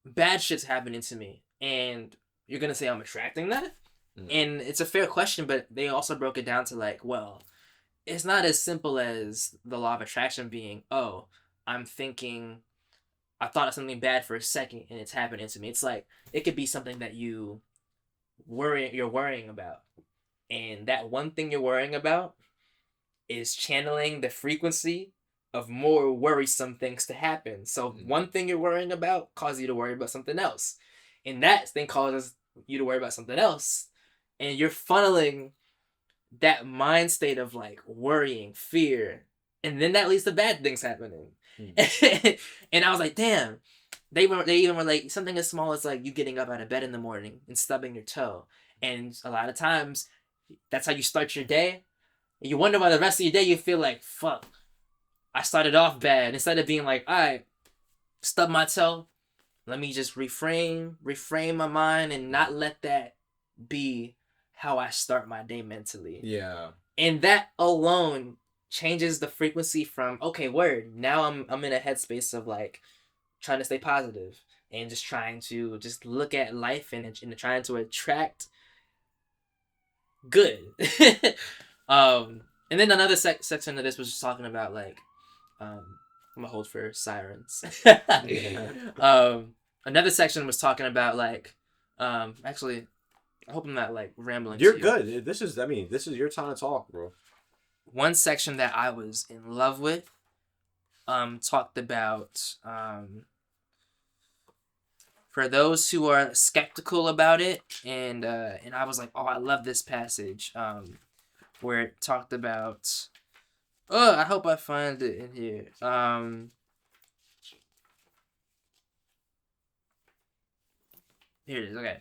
bad shit's happening to me, and you're gonna say I'm attracting that. And it's a fair question, but they also broke it down to like, well, it's not as simple as the law of attraction being, oh, I thought of something bad for a second and it's happening to me. It's like, it could be something that you're worrying about. And that one thing you're worrying about is channeling the frequency of more worrisome things to happen. So one thing you're worrying about causes you to worry about something else. And that thing causes you to worry about something else. And you're funneling that mind state of like worrying, fear, and then that leads to bad things happening. And I was like, damn. They even were like, something as small as like you getting up out of bed in the morning and stubbing your toe. And a lot of times, that's how you start your day. And you wonder why the rest of your day you feel like, fuck, I started off bad. Instead of being like, all right, stub my toe. Let me just reframe my mind and not let that be how I start my day mentally. Yeah. And that alone changes the frequency from, okay, word, now I'm in a headspace of like trying to stay positive and just trying to just look at life and trying to attract good. And then another section of this was just talking about like, I'm gonna hold for sirens. Another section was talking about like, actually, I hope I'm not like rambling. You're good. This is your time to talk, bro. One section that I was in love with, talked about, for those who are skeptical about it, and I was like, oh, I love this passage, where it talked about, oh, I hope I find it in here. Here it is. Okay.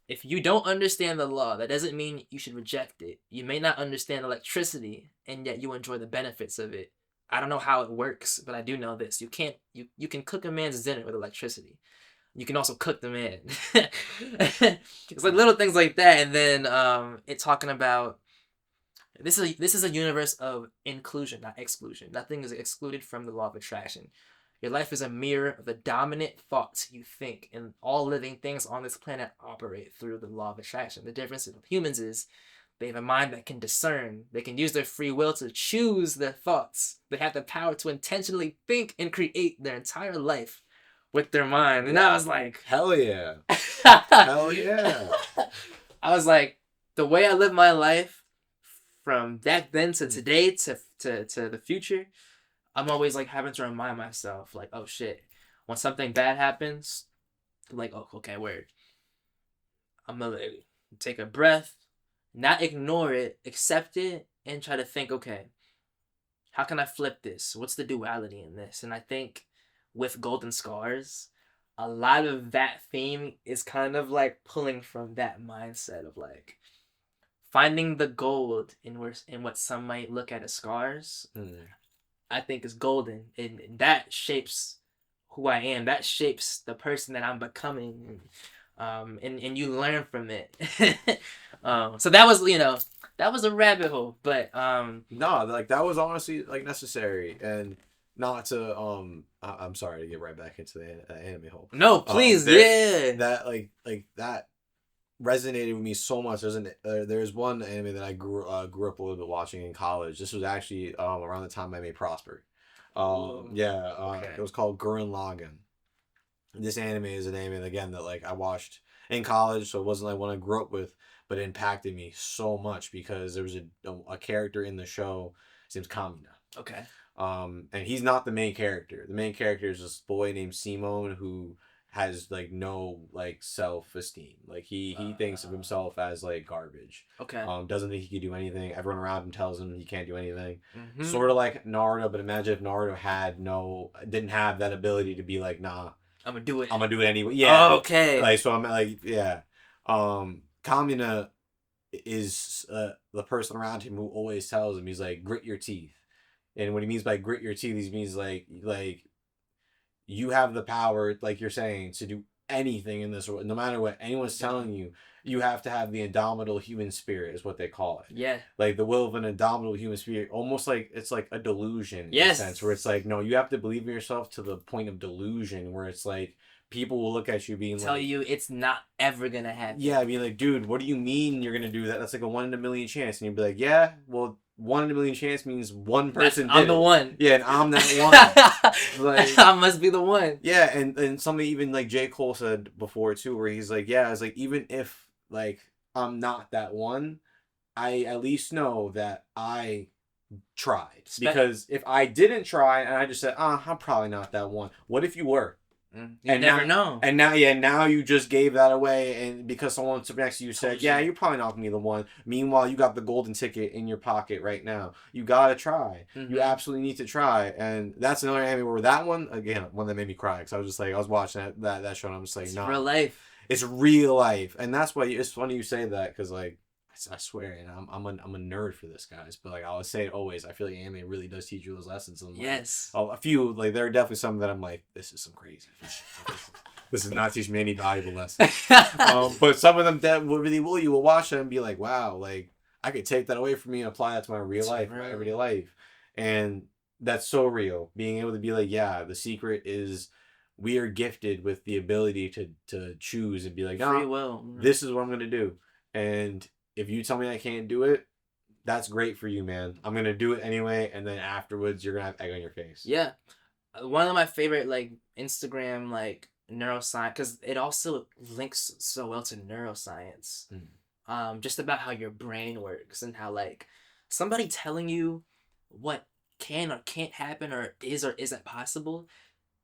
If you don't understand the law, that doesn't mean you should reject it. You may not understand electricity, and yet you enjoy the benefits of it. I don't know how it works, but I do know this. You can cook a man's dinner with electricity. You can also cook the man. It's like little things like that. And then it's talking about, this is a universe of inclusion, not exclusion. Nothing is excluded from the law of attraction. Your life is a mirror of the dominant thoughts you think, and all living things on this planet operate through the law of attraction. The difference with humans is they have a mind that can discern. They can use their free will to choose their thoughts. They have the power to intentionally think and create their entire life with their mind. And I was like, hell yeah. Hell yeah. I was like, the way I live my life from back then to today to the future, I'm always like having to remind myself, like, oh shit, when something bad happens, like, oh, okay, word. I'm gonna take a breath, not ignore it, accept it, and try to think, okay, how can I flip this? What's the duality in this? And I think with Golden Scars, a lot of that theme is kind of like pulling from that mindset of like finding the gold in what some might look at as scars. I think is golden, and that shapes who I am. That shapes the person that I'm becoming, and you learn from it. So that was, that was a rabbit hole, but no, like that was honestly like necessary, and not to I'm sorry to get right back into the anime hole. No, please, yeah. That like that resonated with me so much. There's one anime that I grew up a little bit watching in college. This was actually around the time I made Prosper. Okay. It was called Gurren Lagann. This anime is an anime again that like I watched in college, so it wasn't like one I grew up with, but it impacted me so much because there was a character in the show. His name's Kamina. Okay. And he's not the main character. The main character is this boy named Simone who has like no like self-esteem. Like he thinks of himself as like garbage. Okay. Doesn't think he can do anything. Everyone around him tells him he can't do anything. Mm-hmm. Sort of like Naruto, but imagine if Naruto didn't have that ability to be like, nah, I'm gonna do it anyway. Yeah. Oh, okay. Like so I'm like, yeah. Kamina is the person around him who always tells him, he's like, grit your teeth. And what he means by grit your teeth, he means like you have the power, like you're saying, to do anything in this world. No matter what anyone's telling you, you have to have the indomitable human spirit, is what they call it. Yeah. Like the will of an indomitable human spirit, almost like it's like a delusion. Yes. In a sense, where it's like, no, you have to believe in yourself to the point of delusion, where it's like people will look at you being tell you it's not ever gonna happen. Yeah, being like, dude, what do you mean you're gonna do that? That's like a 1 in a million chance. And you'd be like, yeah, well, 1 in a million chance means one person I'm the one. Yeah, and I'm that one. Like, I must be the one. Yeah, and something even like J. Cole said before too, where he's like, yeah, it's like even if like I'm not that one, I at least know that I tried. Because if I didn't try and I just said, I'm probably not that one. What if you were? You never know. And now you just gave that away, and because someone next to you said, yeah, you're probably not gonna be the one. Meanwhile, you got the golden ticket in your pocket right now. You gotta try. Mm-hmm. You absolutely need to try. And that's another anime where that one that made me cry, because I was just like, I was watching that show and I'm just like, no, real life. It's real life, and that's why it's funny you say that, because like I swear, and I'm a nerd for this, guys. But like I always say it always, I feel like anime really does teach you those lessons. And, like, yes. A few, like there are definitely some that I'm like, this is some crazy. This is not teaching me any valuable lessons. But some of them that you will watch them and be like, wow, like I could take that away from me and apply that to my real life, my everyday life, and that's so real. Being able to be like, yeah, the secret is we are gifted with the ability to choose and be like, Free no, will. this is what I'm gonna do. And if you tell me I can't do it, that's great for you, man. I'm gonna do it anyway, and then afterwards you're gonna have egg on your face. Yeah. One of my favorite like Instagram like neuroscience, because it also links so well to neuroscience. Just about how your brain works and how like somebody telling you what can or can't happen or isn't possible,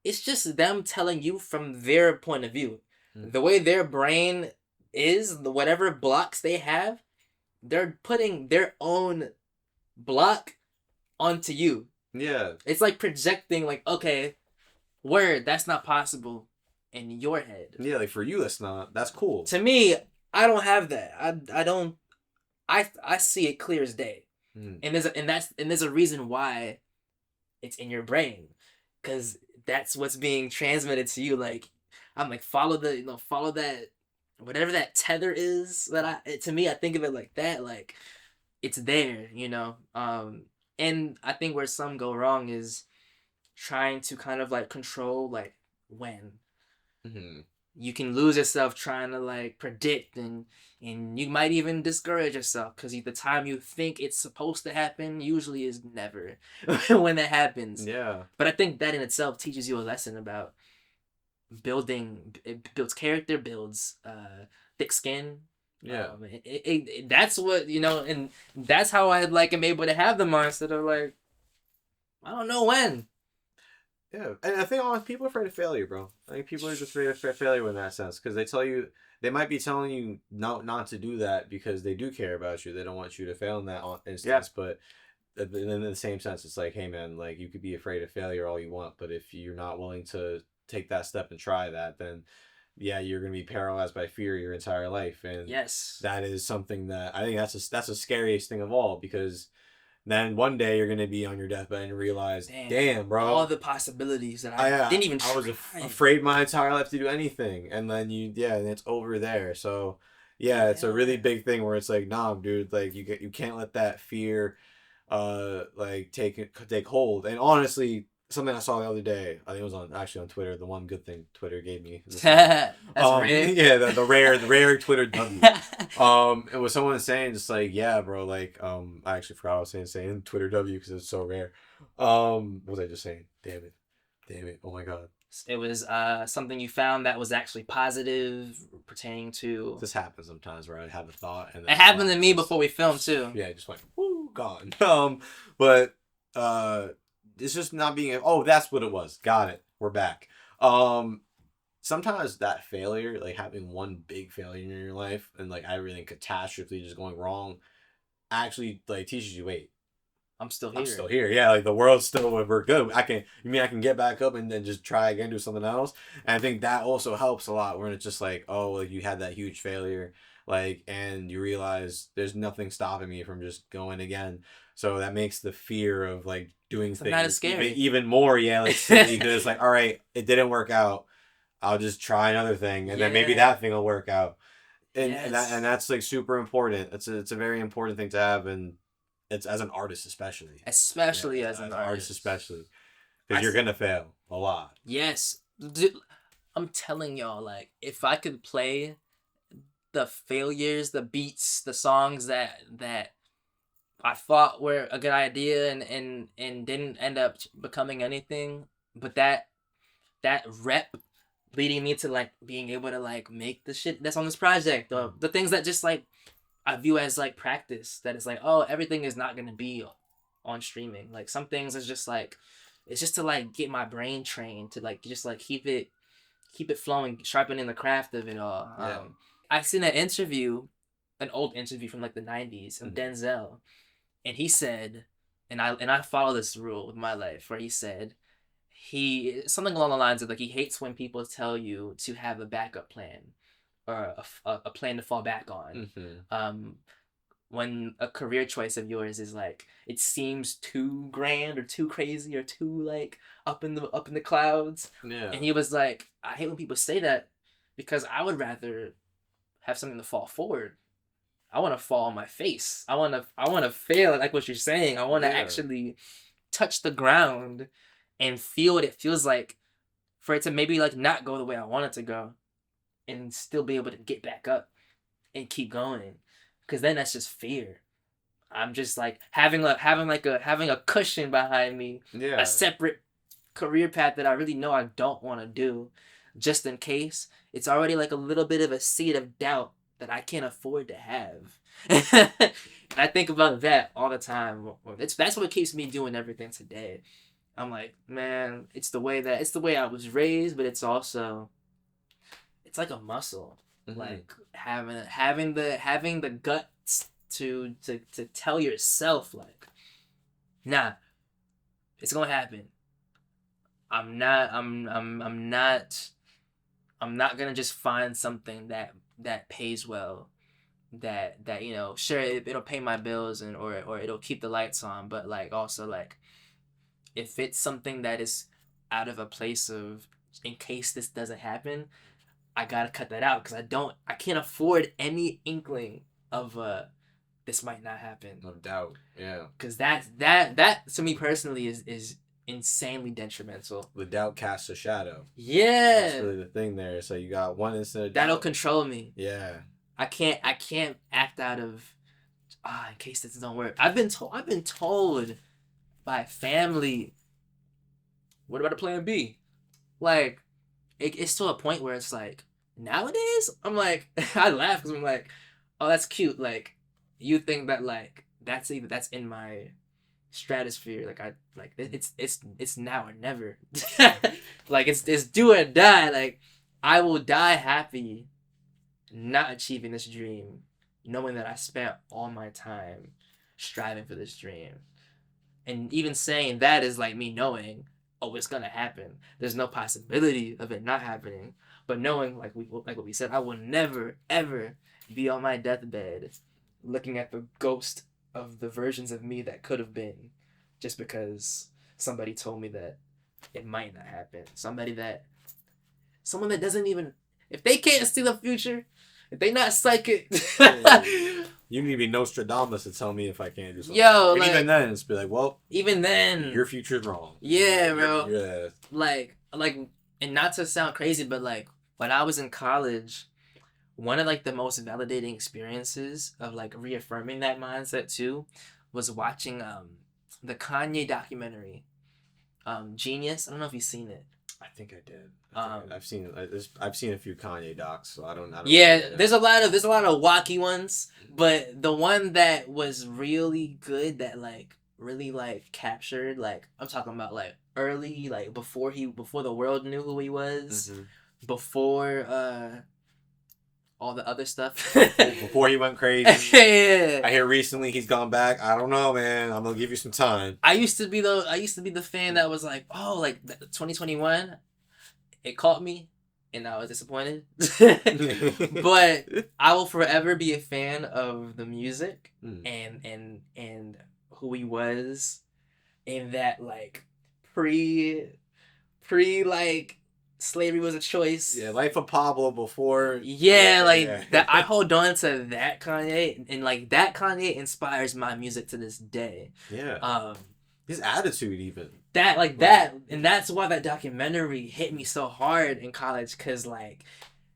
it's just them telling you from their point of view. The way their brain is, whatever blocks they have, they're putting their own block onto you. Yeah. It's like projecting like, okay, word, that's not possible in your head. Yeah, like for you that's cool. To me, I don't have that. I don't I see it clear as day. And there's a reason why it's in your brain. Cause that's what's being transmitted to you. Like I'm like follow that whatever that tether is to me I think of it like that, like it's there, and I think where some go wrong is trying to kind of like control like when you can lose yourself trying to like predict, and you might even discourage yourself because the time you think it's supposed to happen usually is never when that happens. Yeah. But I think that in itself teaches you a lesson about it builds character, builds thick skin. Yeah. That's what, and that's how I like am able to have the mindset of like, I don't know when. Yeah, and I think people are afraid of failure, bro. I think people are just afraid of failure in that sense because they might be telling you not to do that because they do care about you. They don't want you to fail in that instance. Yeah. But in the same sense, it's like, hey man, like you could be afraid of failure all you want, but if you're not willing to take that step and try that, then yeah, you're gonna be paralyzed by fear your entire life. And yes, that is something that I think that's the scariest thing of all, because then one day you're gonna be on your deathbed and realize, damn, bro, all the possibilities that I didn't even try. I was afraid my entire life to do anything, and then and it's over there. So yeah, it's a really big thing where it's like, nah, dude, like you can't let that fear, like take hold. And honestly, something I saw the other day, I think it was on Twitter. The one good thing Twitter gave me. That's rare. Yeah, the rare Twitter W. It was someone saying just like, yeah, bro, like, I actually forgot what I was saying Twitter W because it's so rare. What was I just saying? Damn it! Oh my god. It was something you found that was actually positive pertaining to. This happens sometimes where I have a thought and it happened to me before we filmed too. Yeah, it just went woo, gone. But it's just not being. Oh, that's what it was. Got it. We're back. Sometimes that failure, like having one big failure in your life and like everything catastrophically just going wrong, actually like teaches you, wait, I'm still here. I'm still here. Yeah, like the world's still, we're good. I can get back up and then just try again, do something else. And I think that also helps a lot when it's just like, oh, like you had that huge failure, like, and you realize there's nothing stopping me from just going again. So that makes the fear of like doing things not as scary. Even more, like silly, because it's like, all right, it didn't work out. I'll just try another thing, and then maybe that thing will work out. And that's like super important. It's a very important thing to have, and it's as an artist especially. Especially as an artist, especially because you're gonna fail a lot. Yes, I'm telling y'all, like if I could play the failures, the beats, the songs that I thought were a good idea and didn't end up becoming anything, but that rep leading me to like being able to like make the shit that's on this project, or the things that just like I view as like practice, that is like, oh, everything is not gonna be on streaming. Like some things is just like, it's just to like get my brain trained to like just like keep it flowing, sharpening the craft of it all. Yeah. I seen an old interview from like the 90s of Denzel, and he said, and I follow this rule with my life, where he said something along the lines of like, he hates when people tell you to have a backup plan or a plan to fall back on. When a career choice of yours is like, it seems too grand or too crazy or too like up in the clouds. Yeah. And he was like, I hate when people say that, because I would rather have something to fall forward. I want to fall on my face. I want to fail, like what you're saying. I want to actually touch the ground and feel what it feels like for it to maybe like not go the way I want it to go, and still be able to get back up and keep going, because then that's just fear. I'm just like having a cushion behind me, a separate career path that I really know I don't want to do, just in case. It's already like a little bit of a seed of doubt that I can't afford to have. And I think about that all the time. That's what keeps me doing everything today. I'm like, man, it's the way I was raised, but it's also, it's like a muscle. Mm-hmm. Like having the guts to tell yourself, like, nah, it's gonna happen. I'm not gonna just find something that pays well, that sure, it'll pay my bills and or it'll keep the lights on, but like also like, if it's something that is out of a place of, in case this doesn't happen, I gotta cut that out, because I can't afford any inkling of this might not happen. No doubt, yeah. Because that to me personally is insanely detrimental. The doubt casts a shadow. Yeah. That's really the thing there. So you got one instead of that'll control me. Yeah. I can't act out of in case this don't work. I've been told by family, what about a plan B? Like, it's to a point where it's like, nowadays, I'm like, I laugh because I'm like, oh, that's cute. Like, you think that like that's in my stratosphere. Like it's now or never. Like it's do or die. Like, I will die happy not achieving this dream, knowing that I spent all my time striving for this dream. And even saying that is like me knowing, oh, it's gonna happen. There's no possibility of it not happening. But knowing, like what we said, I will never ever be on my deathbed looking at the ghost of the versions of me that could have been, just because somebody told me that it might not happen. Someone that doesn't even, if they can't see the future, if they not psychic. You need to be Nostradamus to tell me if I can't do something. Yo, and like, even then, it's be like, well, even then, your future's wrong. Yeah, bro. Yeah. Like, and not to sound crazy, but like, when I was in college, one of like the most validating experiences of like reaffirming that mindset too was watching the Kanye documentary, Jeen-Yuhs. I don't know if you've seen it. I think I did. I've seen a few Kanye docs, so I don't. Yeah, there's a lot of wacky ones, but the one that was really good, that like really like captured, like, I'm talking about like early, like before the world knew who he was, before all the other stuff. Before he went crazy. Yeah. I hear recently he's gone back. I don't know, man. I'm gonna give you some time. I used to be the fan that was like, oh, like 2021, it caught me, and I was disappointed. But I will forever be a fan of the music and who he was in that like pre like slavery was a choice. Yeah, Life of Pablo before. Yeah, like that. I hold on to that Kanye, and like that Kanye inspires my music to this day. Yeah. His attitude, even. And that's why that documentary hit me so hard in college, because like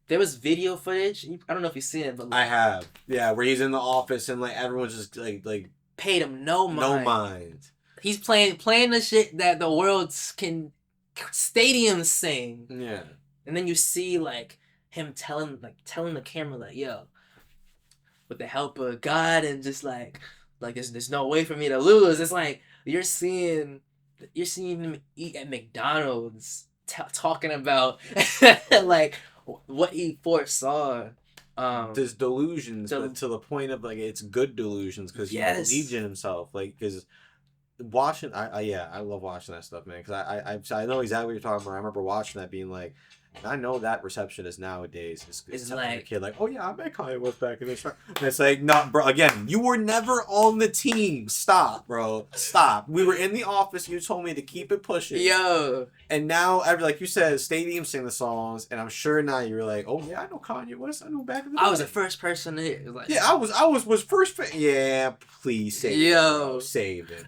there was video footage. I don't know if you've seen it, but like, I have. Yeah, where he's in the office and like everyone's just like paid him no mind. No mind. He's playing the shit that the world can stadiums sing. Yeah. And then you see like him telling the camera like, yo, with the help of God and just like there's no way for me to lose. It's like you're seeing him eat at McDonald's, talking about like what he foresaw. There's delusions, but to the point of like it's good delusions, because he believes in himself. Like, because watching, I love watching that stuff, man. Because I know exactly what you're talking about. I remember watching that, being like, I know that reception is nowadays. It's like a kid like, oh yeah, I met Kanye West back in the day. And it's like, no, bro. Again, you were never on the team. Stop, bro. Stop. We were in the office. You told me to keep it pushing. Yo. And now, like you said, stadiums sing the songs, and I'm sure now you're like, oh yeah, I know Kanye West. I know back in the day. I was the first person to hear. Like, yeah, I was first. Yeah, please save it. Bro. Save it.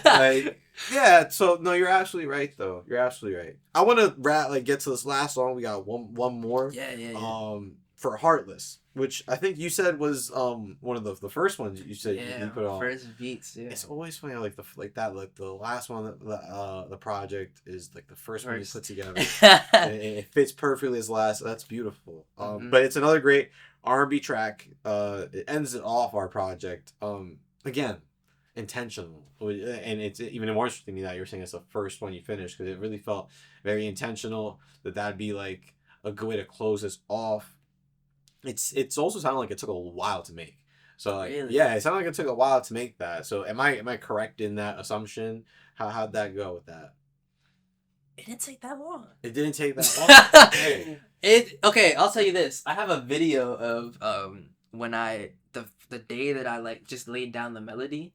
Like, Yeah, so no, you're absolutely right though. You're absolutely right. I want to get to this last song. We got one more. Yeah. For Heartless, which I think you said was one of the first ones you said you put on. First beats. Yeah. It's always funny how, the last one the project is like the first one you put together. and it fits perfectly as last. That's beautiful. But it's another great R&B track. It ends it off our project. Again, intentional, and it's even more interesting to me that you're saying it's the first one you finished, because it really felt very intentional that'd be like a good way to close this off. It's also sounded like it took a while to make. So like, really? Yeah, it sounded like it took a while to make that. So am I correct in that assumption? How'd that go with that? It didn't take that long. It didn't take that long. Hey. Okay, I'll tell you this. I have a video of when the day that I like just laid down the melody.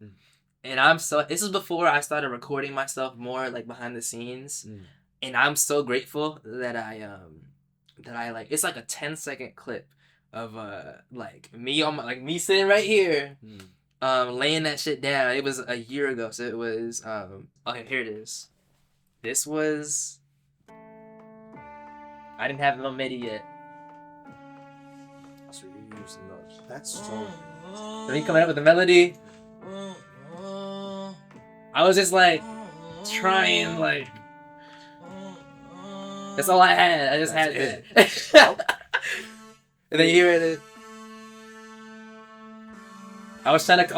And this is before I started recording myself more like behind the scenes. And I'm so grateful that I like, it's like a 10-second clip of like me sitting right here laying that shit down. It was a year ago, so it was okay, here it is. This was, I didn't have no MIDI yet. So you're using those. That's so Then he coming up with the melody. I was just like trying, like, that's all I had. I just had it. And then you hear it. I was like,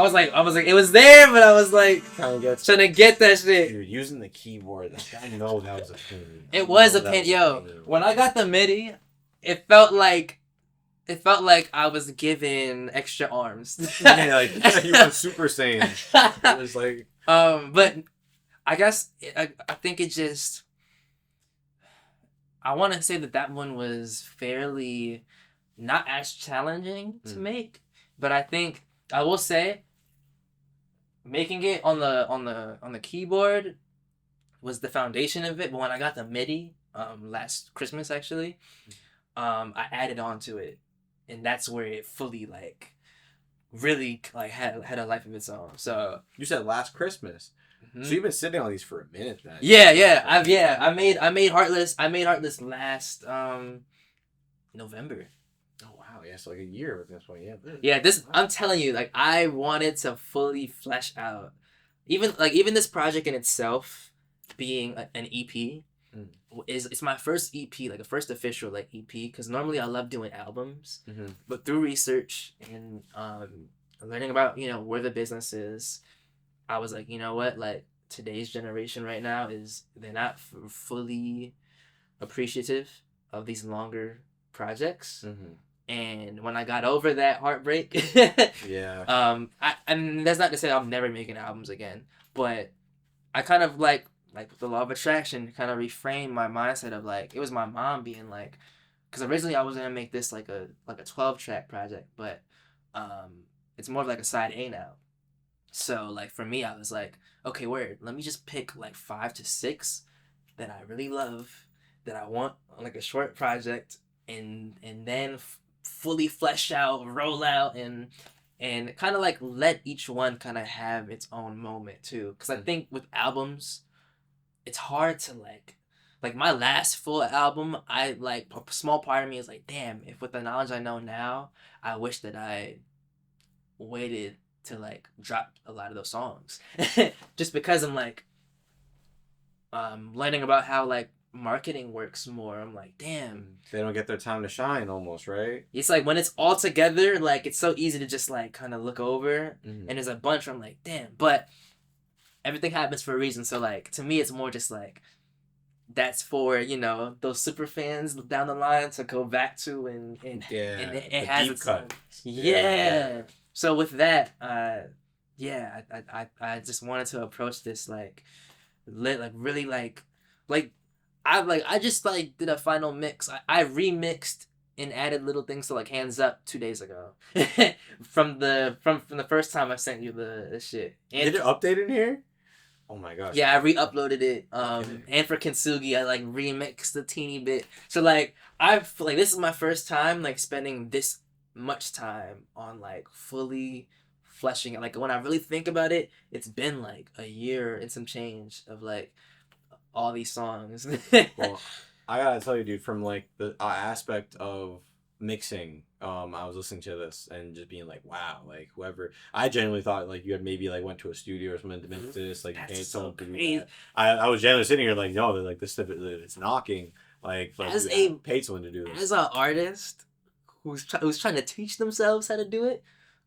it was there, but I was like trying to get that shit. You're using the keyboard. I know that was a pain. It was a pain, yo. When I got the MIDI, it felt like I was given extra arms. Yeah, like you were Super Saiyan. It was like, but I guess I think it just. I want to say that one was fairly not as challenging to make, but I think I will say making it on the keyboard was the foundation of it. But when I got the MIDI last Christmas, actually, I added on to it, and that's where it fully like really like had a life of its own. So you said last Christmas. So you've been sitting on these for a minute then. Yeah. I made Heartless. I made Heartless last November. Oh wow, yeah, so like a year with this one, yeah. Yeah, this I'm telling you, like I wanted to fully flesh out, even this project in itself being an EP it's my first EP, like a first official like EP, because normally I love doing albums, but through research and learning about where the business is, I was like, you know what, like today's generation right now they're not fully appreciative of these longer projects. And when I got over that heartbreak, and that's not to say I'm never making albums again, but I kind of like with the law of attraction, kind of reframed my mindset of like, it was my mom being like, because originally I was gonna make this like a 12-track project, but it's more of like a side A now. So like for me, I was like, okay, let me just pick like 5 to 6 that I really love, that I want on like a short project, and then fully flesh out, roll out, and kind of like let each one kind of have its own moment too. Because I think with albums, it's hard to like my last full album, I like a small part of me is like, damn, if with the knowledge I know now, I wish that I waited to like drop a lot of those songs. Just because I'm like learning about how like marketing works more. I'm like, damn, they don't get their time to shine almost, right? It's like when it's all together, like it's so easy to just like kind of look over, and there's a bunch where I'm like, damn, but everything happens for a reason. So like to me, it's more just like that's for those super fans down the line to go back to, and it has its cut. Yeah. So with that, I just wanted to approach this like really like I just like did a final mix. I remixed and added little things to like Hands Up 2 days ago. from the first time I sent you the shit. And did it update in here? Oh my gosh. Yeah, I re-uploaded it. And for KINTSUGI, I like remixed a teeny bit. So like this is my first time like spending this much time on like fully fleshing it. Like when I really think about it, it's been like a year and some change of like all these songs. Well, I gotta tell you, dude, from like the aspect of mixing, I was listening to this and just being like, wow, like whoever, I genuinely thought like you had maybe like went to a studio or something to mix this, like you paid someone to do that. I was genuinely sitting here like, no, like this stuff it's knocking, like paid someone to do this. As an artist who's trying to teach themselves how to do it.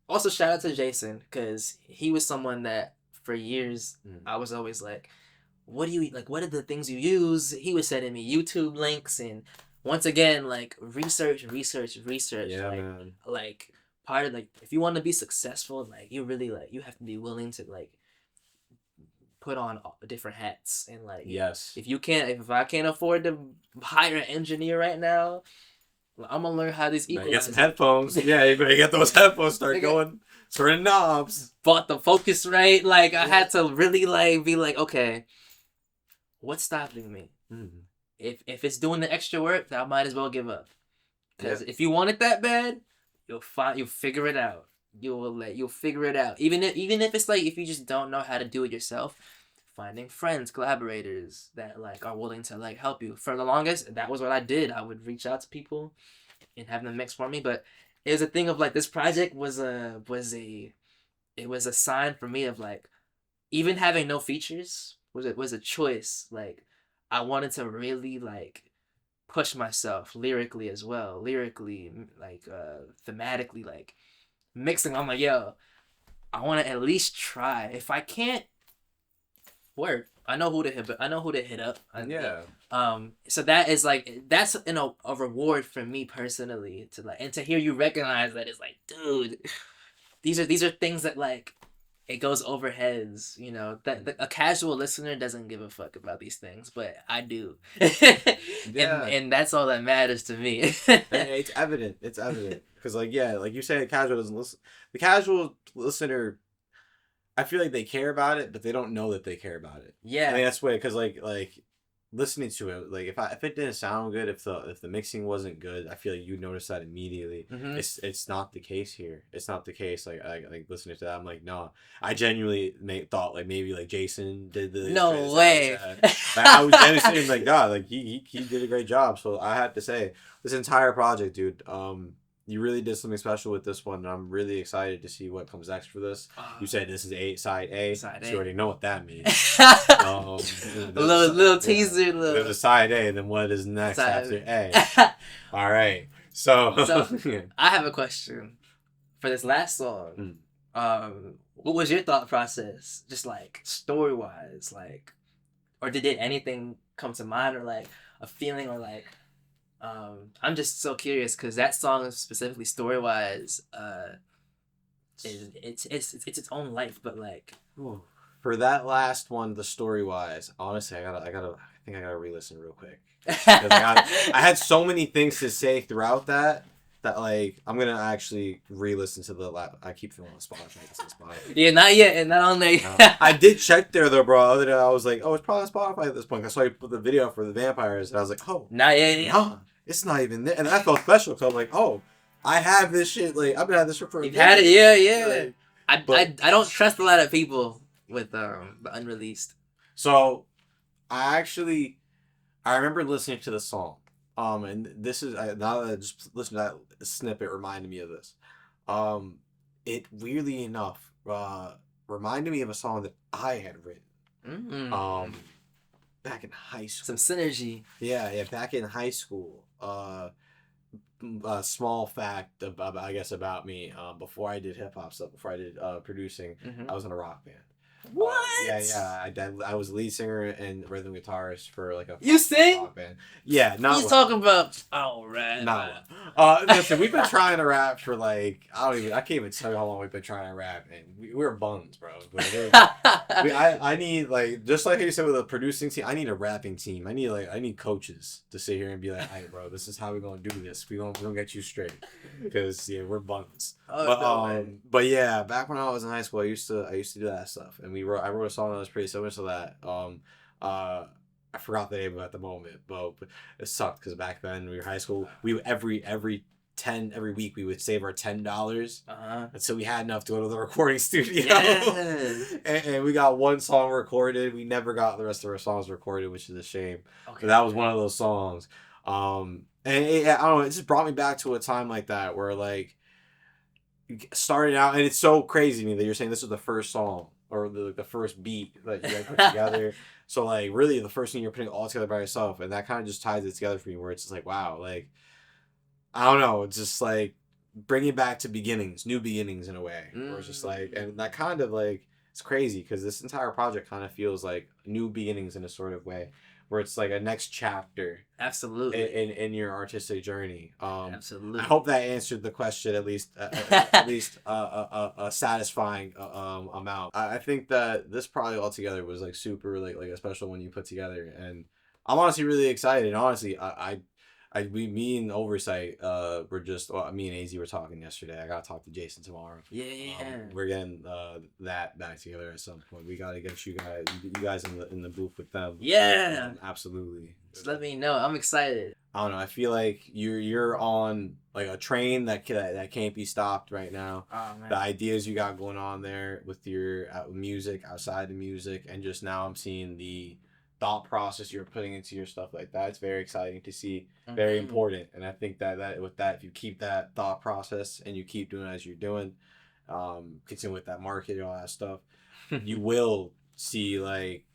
Also, shout out to Jason, because he was someone that for years I was always like, what are the things you use? He was sending me YouTube links, and once again, like research. Yeah, like, man. Like part of like, if you want to be successful, like you really like you have to be willing to like put on different hats, and like yes, if I can't afford to hire an engineer right now, I'm gonna learn how these equalize. Get some headphones. Yeah, you better get those headphones. Start going, turning knobs. Bought the Focusrite. Like I had to really like be like, okay, what's stopping me? Mm-hmm. If it's doing the extra work, then I might as well give up. Because if you want it that bad, you'll figure it out. You'll figure it out. Even if it's like if you just don't know how to do it yourself, finding friends, collaborators that like are willing to like help you. For the longest, that was what I did. I would reach out to people and have them mix for me. But it was a thing of like this project was a sign for me of like, even having no features was a choice. Like I wanted to really like push myself lyrically as well. Lyrically, like thematically, like mixing. I'm like, yo, I want to at least try. If I can't work, I know who to hit up. So that is like, that's a reward for me personally to like, and to hear you recognize that, it's like, dude, these are things that like, it goes over heads, you know, that a casual listener doesn't give a fuck about these things, but I do. And that's all that matters to me. It's evident. Because like, yeah, like you say, the casual doesn't listen. The casual listener, I feel like they care about it, but they don't know that they care about it. Yeah. I mean, that's way, because like listening to it, like if it didn't sound good, if the mixing wasn't good, I feel like you notice that immediately. Mm-hmm. It's not the case here. It's not the case. Like I like listening to that, I'm like, no. I genuinely thought like maybe like Jason did the no way. Like, I was genuinely saying like, God, like he did a great job. So I have to say, this entire project, dude, you really did something special with this one, and I'm really excited to see what comes next for this. You said this is side A. So you already know what that means. little teaser. Yeah. There's a side A, and then what is next after A? All right. So I have a question for this last song. What was your thought process, just like story wise, like, or did anything come to mind, or like a feeling, or like, I'm just so curious because that song specifically story wise, it's its own life, but like, for that last one, the story wise, honestly, I think I gotta re-listen real quick. I had so many things to say throughout that like I'm gonna actually re-listen to the I keep feeling on Spotify. Yeah, not yet, and not on there. I did check there though, bro. Other day I was like, oh, it's probably on Spotify at this point. I saw you put the video for the vampires, and I was like, oh, not yet. No, it's not even there, and I felt special because I'm like, oh, I have this shit. Like I've been having this for. You've had it, yeah. Like, I don't trust a lot of people with the unreleased. So, I remember listening to the song. And this is now that I just listened to that snippet, reminded me of this. It weirdly enough reminded me of a song that I had written. Back in high school. Some synergy. Yeah. Back in high school. A small fact about me. Before I did hip hop stuff, before I did producing, I was in a rock band. What? I was lead singer and rhythm guitarist for like a rock band. Yeah, not you talking about rap. Not listen, we've been trying to rap for like I can't even tell you how long we've been trying to rap, and we're buns, bro. I need, like, just like you said with the producing team, I need a rapping team. I need coaches to sit here and be like, hey bro, this is how we're gonna do this. We're gonna get you straight. Because we're buns. But yeah, back when I was in high school, I used to do that stuff, and I wrote a song that was pretty similar to that. I forgot the name of it at the moment, but it sucked because back then we were high school. We every every week we would save our $10, Uh-huh. and so we had enough to go to the recording studio. Yes. and we got one song recorded. We never got the rest of our songs recorded, which is a shame. Okay. But that was one of those songs. And I don't know, it just brought me back to a time like that where like started out, and it's so crazy to me that you're saying this was the first song or the first beat that you guys put together. So like really the first thing you're putting all together by yourself, and that kind of just ties it together for me where it's just like, wow, like I don't know, it's just like bringing back to beginnings, new beginnings in a way. Where it's just like, and that kind of like, it's crazy because this entire project kind of feels like new beginnings in a sort of way, where it's like a next chapter. Absolutely. In your artistic journey. Absolutely. I hope that answered the question at least a satisfying amount. I think that this probably altogether was like super like a special one you put together, and I'm honestly really excited. And honestly, me and Oversight, we're just, well, me and AZ were talking yesterday. I gotta talk to Jason tomorrow. Yeah. We're getting that back together at some point. We gotta get you guys in the booth with them. Yeah. Absolutely. Just let me know. I'm excited. I don't know. I feel like you're on like a train that can't be stopped right now. Oh man. The ideas you got going on there with your music, outside the music, and just now I'm seeing the thought process you're putting into your stuff like that. It's very exciting to see. Very important. And I think that with that, if you keep that thought process and you keep doing it as you're doing, continue with that marketing, all that stuff, you will see like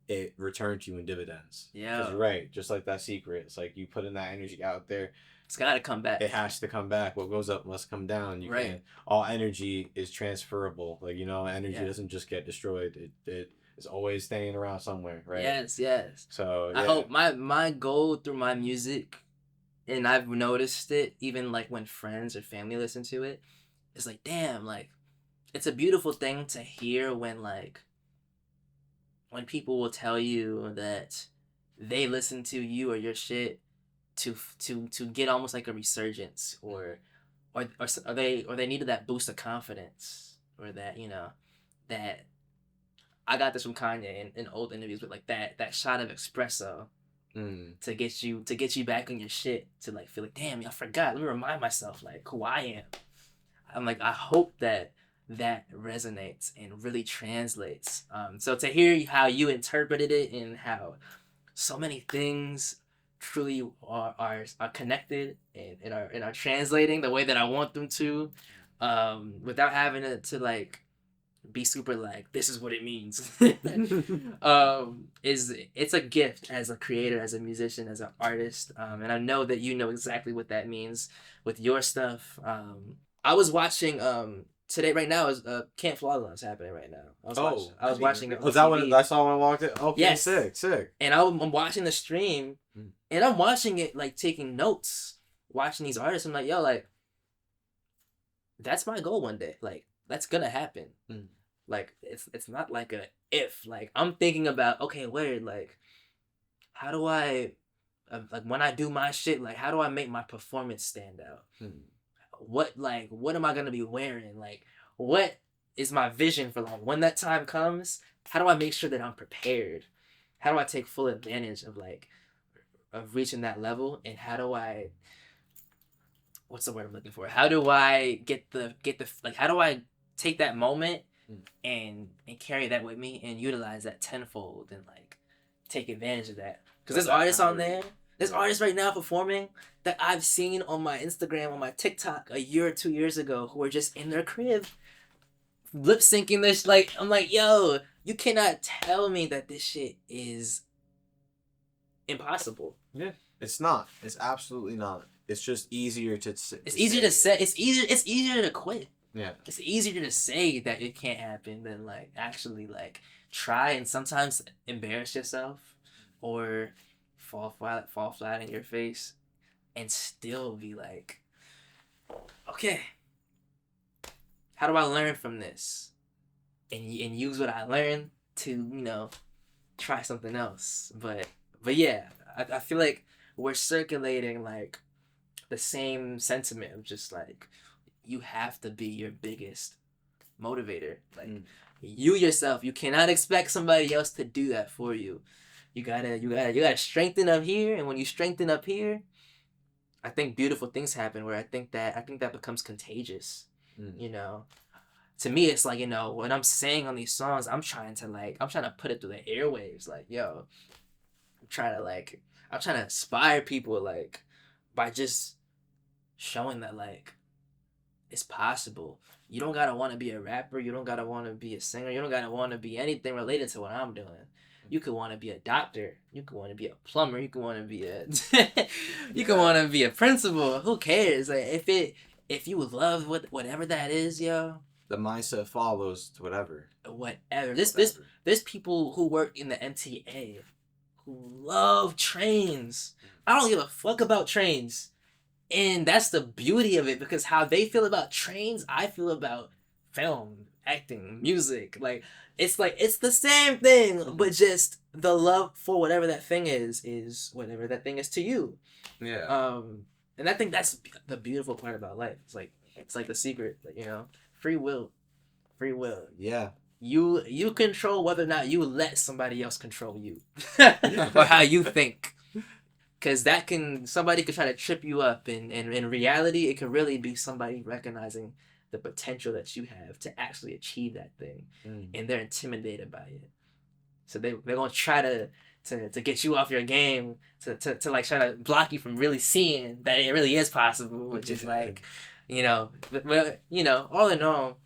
it return to you in dividends. Yeah. Because you're right. Just like that secret. It's like you put in that energy out there. It's got to come back. It has to come back. What goes up must come down. You can't. All energy is transferable. Like, energy doesn't just get destroyed. It is always staying around somewhere, right? Yes. So yeah. I hope my goal through my music, and I've noticed it even like when friends or family listen to it, it's like, damn, like it's a beautiful thing to hear when people will tell you that they listen to you or your shit to get almost like a resurgence or they needed that boost of confidence, or that that I got this from Kanye in old interviews with like that shot of espresso to get you back on your shit, to like feel like, damn, I forgot, let me remind myself like who I am. I'm like, I hope that resonates and really translates. So to hear how you interpreted it and how so many things truly are connected and are translating the way that I want them to, without having to like be super like this is what it means. It's a gift as a creator, as a musician, as an artist, and I know that you know exactly what that means with your stuff. I was watching today, right now is Camp Flawless happening right now. I was watching it. Was that when I saw when I walked in? Okay, yes. Sick. And I'm watching the stream, and I'm watching it like taking notes, watching these artists. I'm like, yo, like that's my goal one day. Like that's gonna happen. Like it's not like a if. Like I'm thinking about, okay, wait, like how do I like when I do my shit, like how do I make my performance stand out? What am I gonna be wearing? Like what is my vision for like when that time comes? How do I make sure that I'm prepared? How do I take full advantage of reaching that level? And how do I, what's the word I'm looking for? How do I get the like how do I take that moment and carry that with me and utilize that tenfold and like take advantage of that? Because there's artists on there. There's artists right now performing that I've seen on my Instagram, on my TikTok a year or 2 years ago, who are just in their crib lip syncing this. Like, I'm like, yo, you cannot tell me that this shit is impossible. Yeah, it's not. It's absolutely not. It's just easier to. It's easier to say. It's easier to quit. Yeah. It's easier to say that it can't happen than like actually like try and sometimes embarrass yourself or fall flat in your face and still be like, okay, how do I learn from this and use what I learned to try something else. But yeah, I feel like we're circulating like the same sentiment of just like you have to be your biggest motivator. Like you yourself, you cannot expect somebody else to do that for you. You gotta strengthen up here, and when you strengthen up here, I think beautiful things happen where I think that becomes contagious. You know, to me, it's like, you know, when I'm saying on these songs, I'm trying to put it through the airwaves. Like, yo, I'm trying to inspire people, like, by just showing that, like, it's possible. You don't gotta want to be a rapper. You don't gotta want to be a singer. You don't gotta want to be anything related to what I'm doing. You could want to be a doctor. You could want to be a plumber. You could want to be a you could want to be a principal. Who cares? Like, if you love whatever that is, yo, the mindset follows to whatever. Whatever. There's people who work in the MTA who love trains. I don't give a fuck about trains. And that's the beauty of it, because how they feel about trains, I feel about film, acting, music. Like it's the same thing, but just the love for whatever that thing is whatever that thing is to you. Yeah. And I think that's the beautiful part about life. It's like the secret, you know, free will. Yeah. You control whether or not you let somebody else control you or how you think. Because somebody could try to trip you up, and in reality, it could really be somebody recognizing the potential that you have to actually achieve that thing, and they're intimidated by it. So they're gonna try to get you off your game, to like try to block you from really seeing that it really is possible, which is like, you know, but you know, all in all,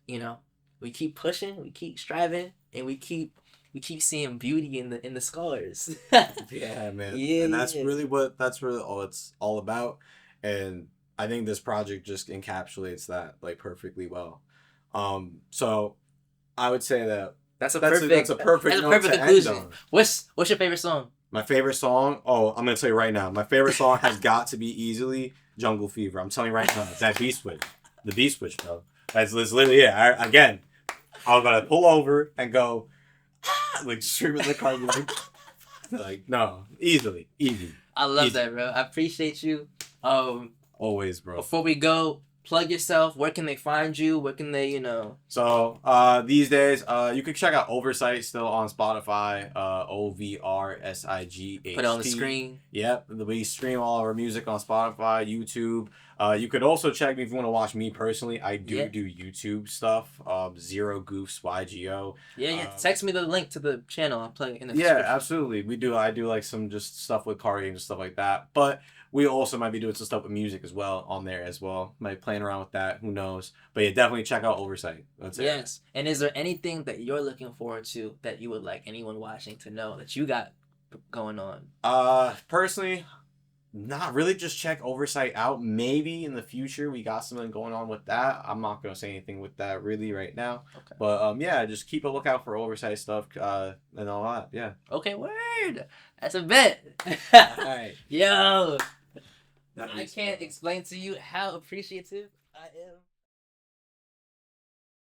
you know, we keep pushing, we keep striving, and we keep seeing beauty in the scars. Yeah, man. Yeah, and that's really all it's all about. And I think this project just encapsulates that like perfectly well. So I would say that's a perfect conclusion. What's your favorite song? My favorite song? Oh, I'm gonna tell you right now. My favorite song has got to be easily Jungle Fever. I'm telling you right now. It's that beat switch. The beat switch, bro. That's literally it. I'm gonna pull over and go like screaming the car, like no, easy. I love that, bro. I appreciate you. Always, bro. Before we go, plug yourself. Where can they find you? Where can they, you know? So these days, you can check out Oversight still on Spotify. OVRSIGHT. Put it on the screen. Yep, we stream all of our music on Spotify, YouTube. You could also check me if you want to watch me personally. I do YouTube stuff. Zero Goofs YGO. Yeah. Text me the link to the channel. I'll plug it in the description. Yeah, absolutely. We do. I do like some just stuff with car games and stuff like that. But we also might be doing some stuff with music as well on there as well. Might be playing around with that. Who knows? But yeah, definitely check out Oversight. That's it. Yes. And is there anything that you're looking forward to that you would like anyone watching to know that you got going on? Personally, not really. Just check Oversight out. Maybe in the future we got something going on with that. I'm not gonna say anything with that really right now. Okay. But yeah, just keep a lookout for Oversight stuff and all that. Yeah. Okay, word. That's a bet. All right. Yo. I can't explain to you how appreciative I am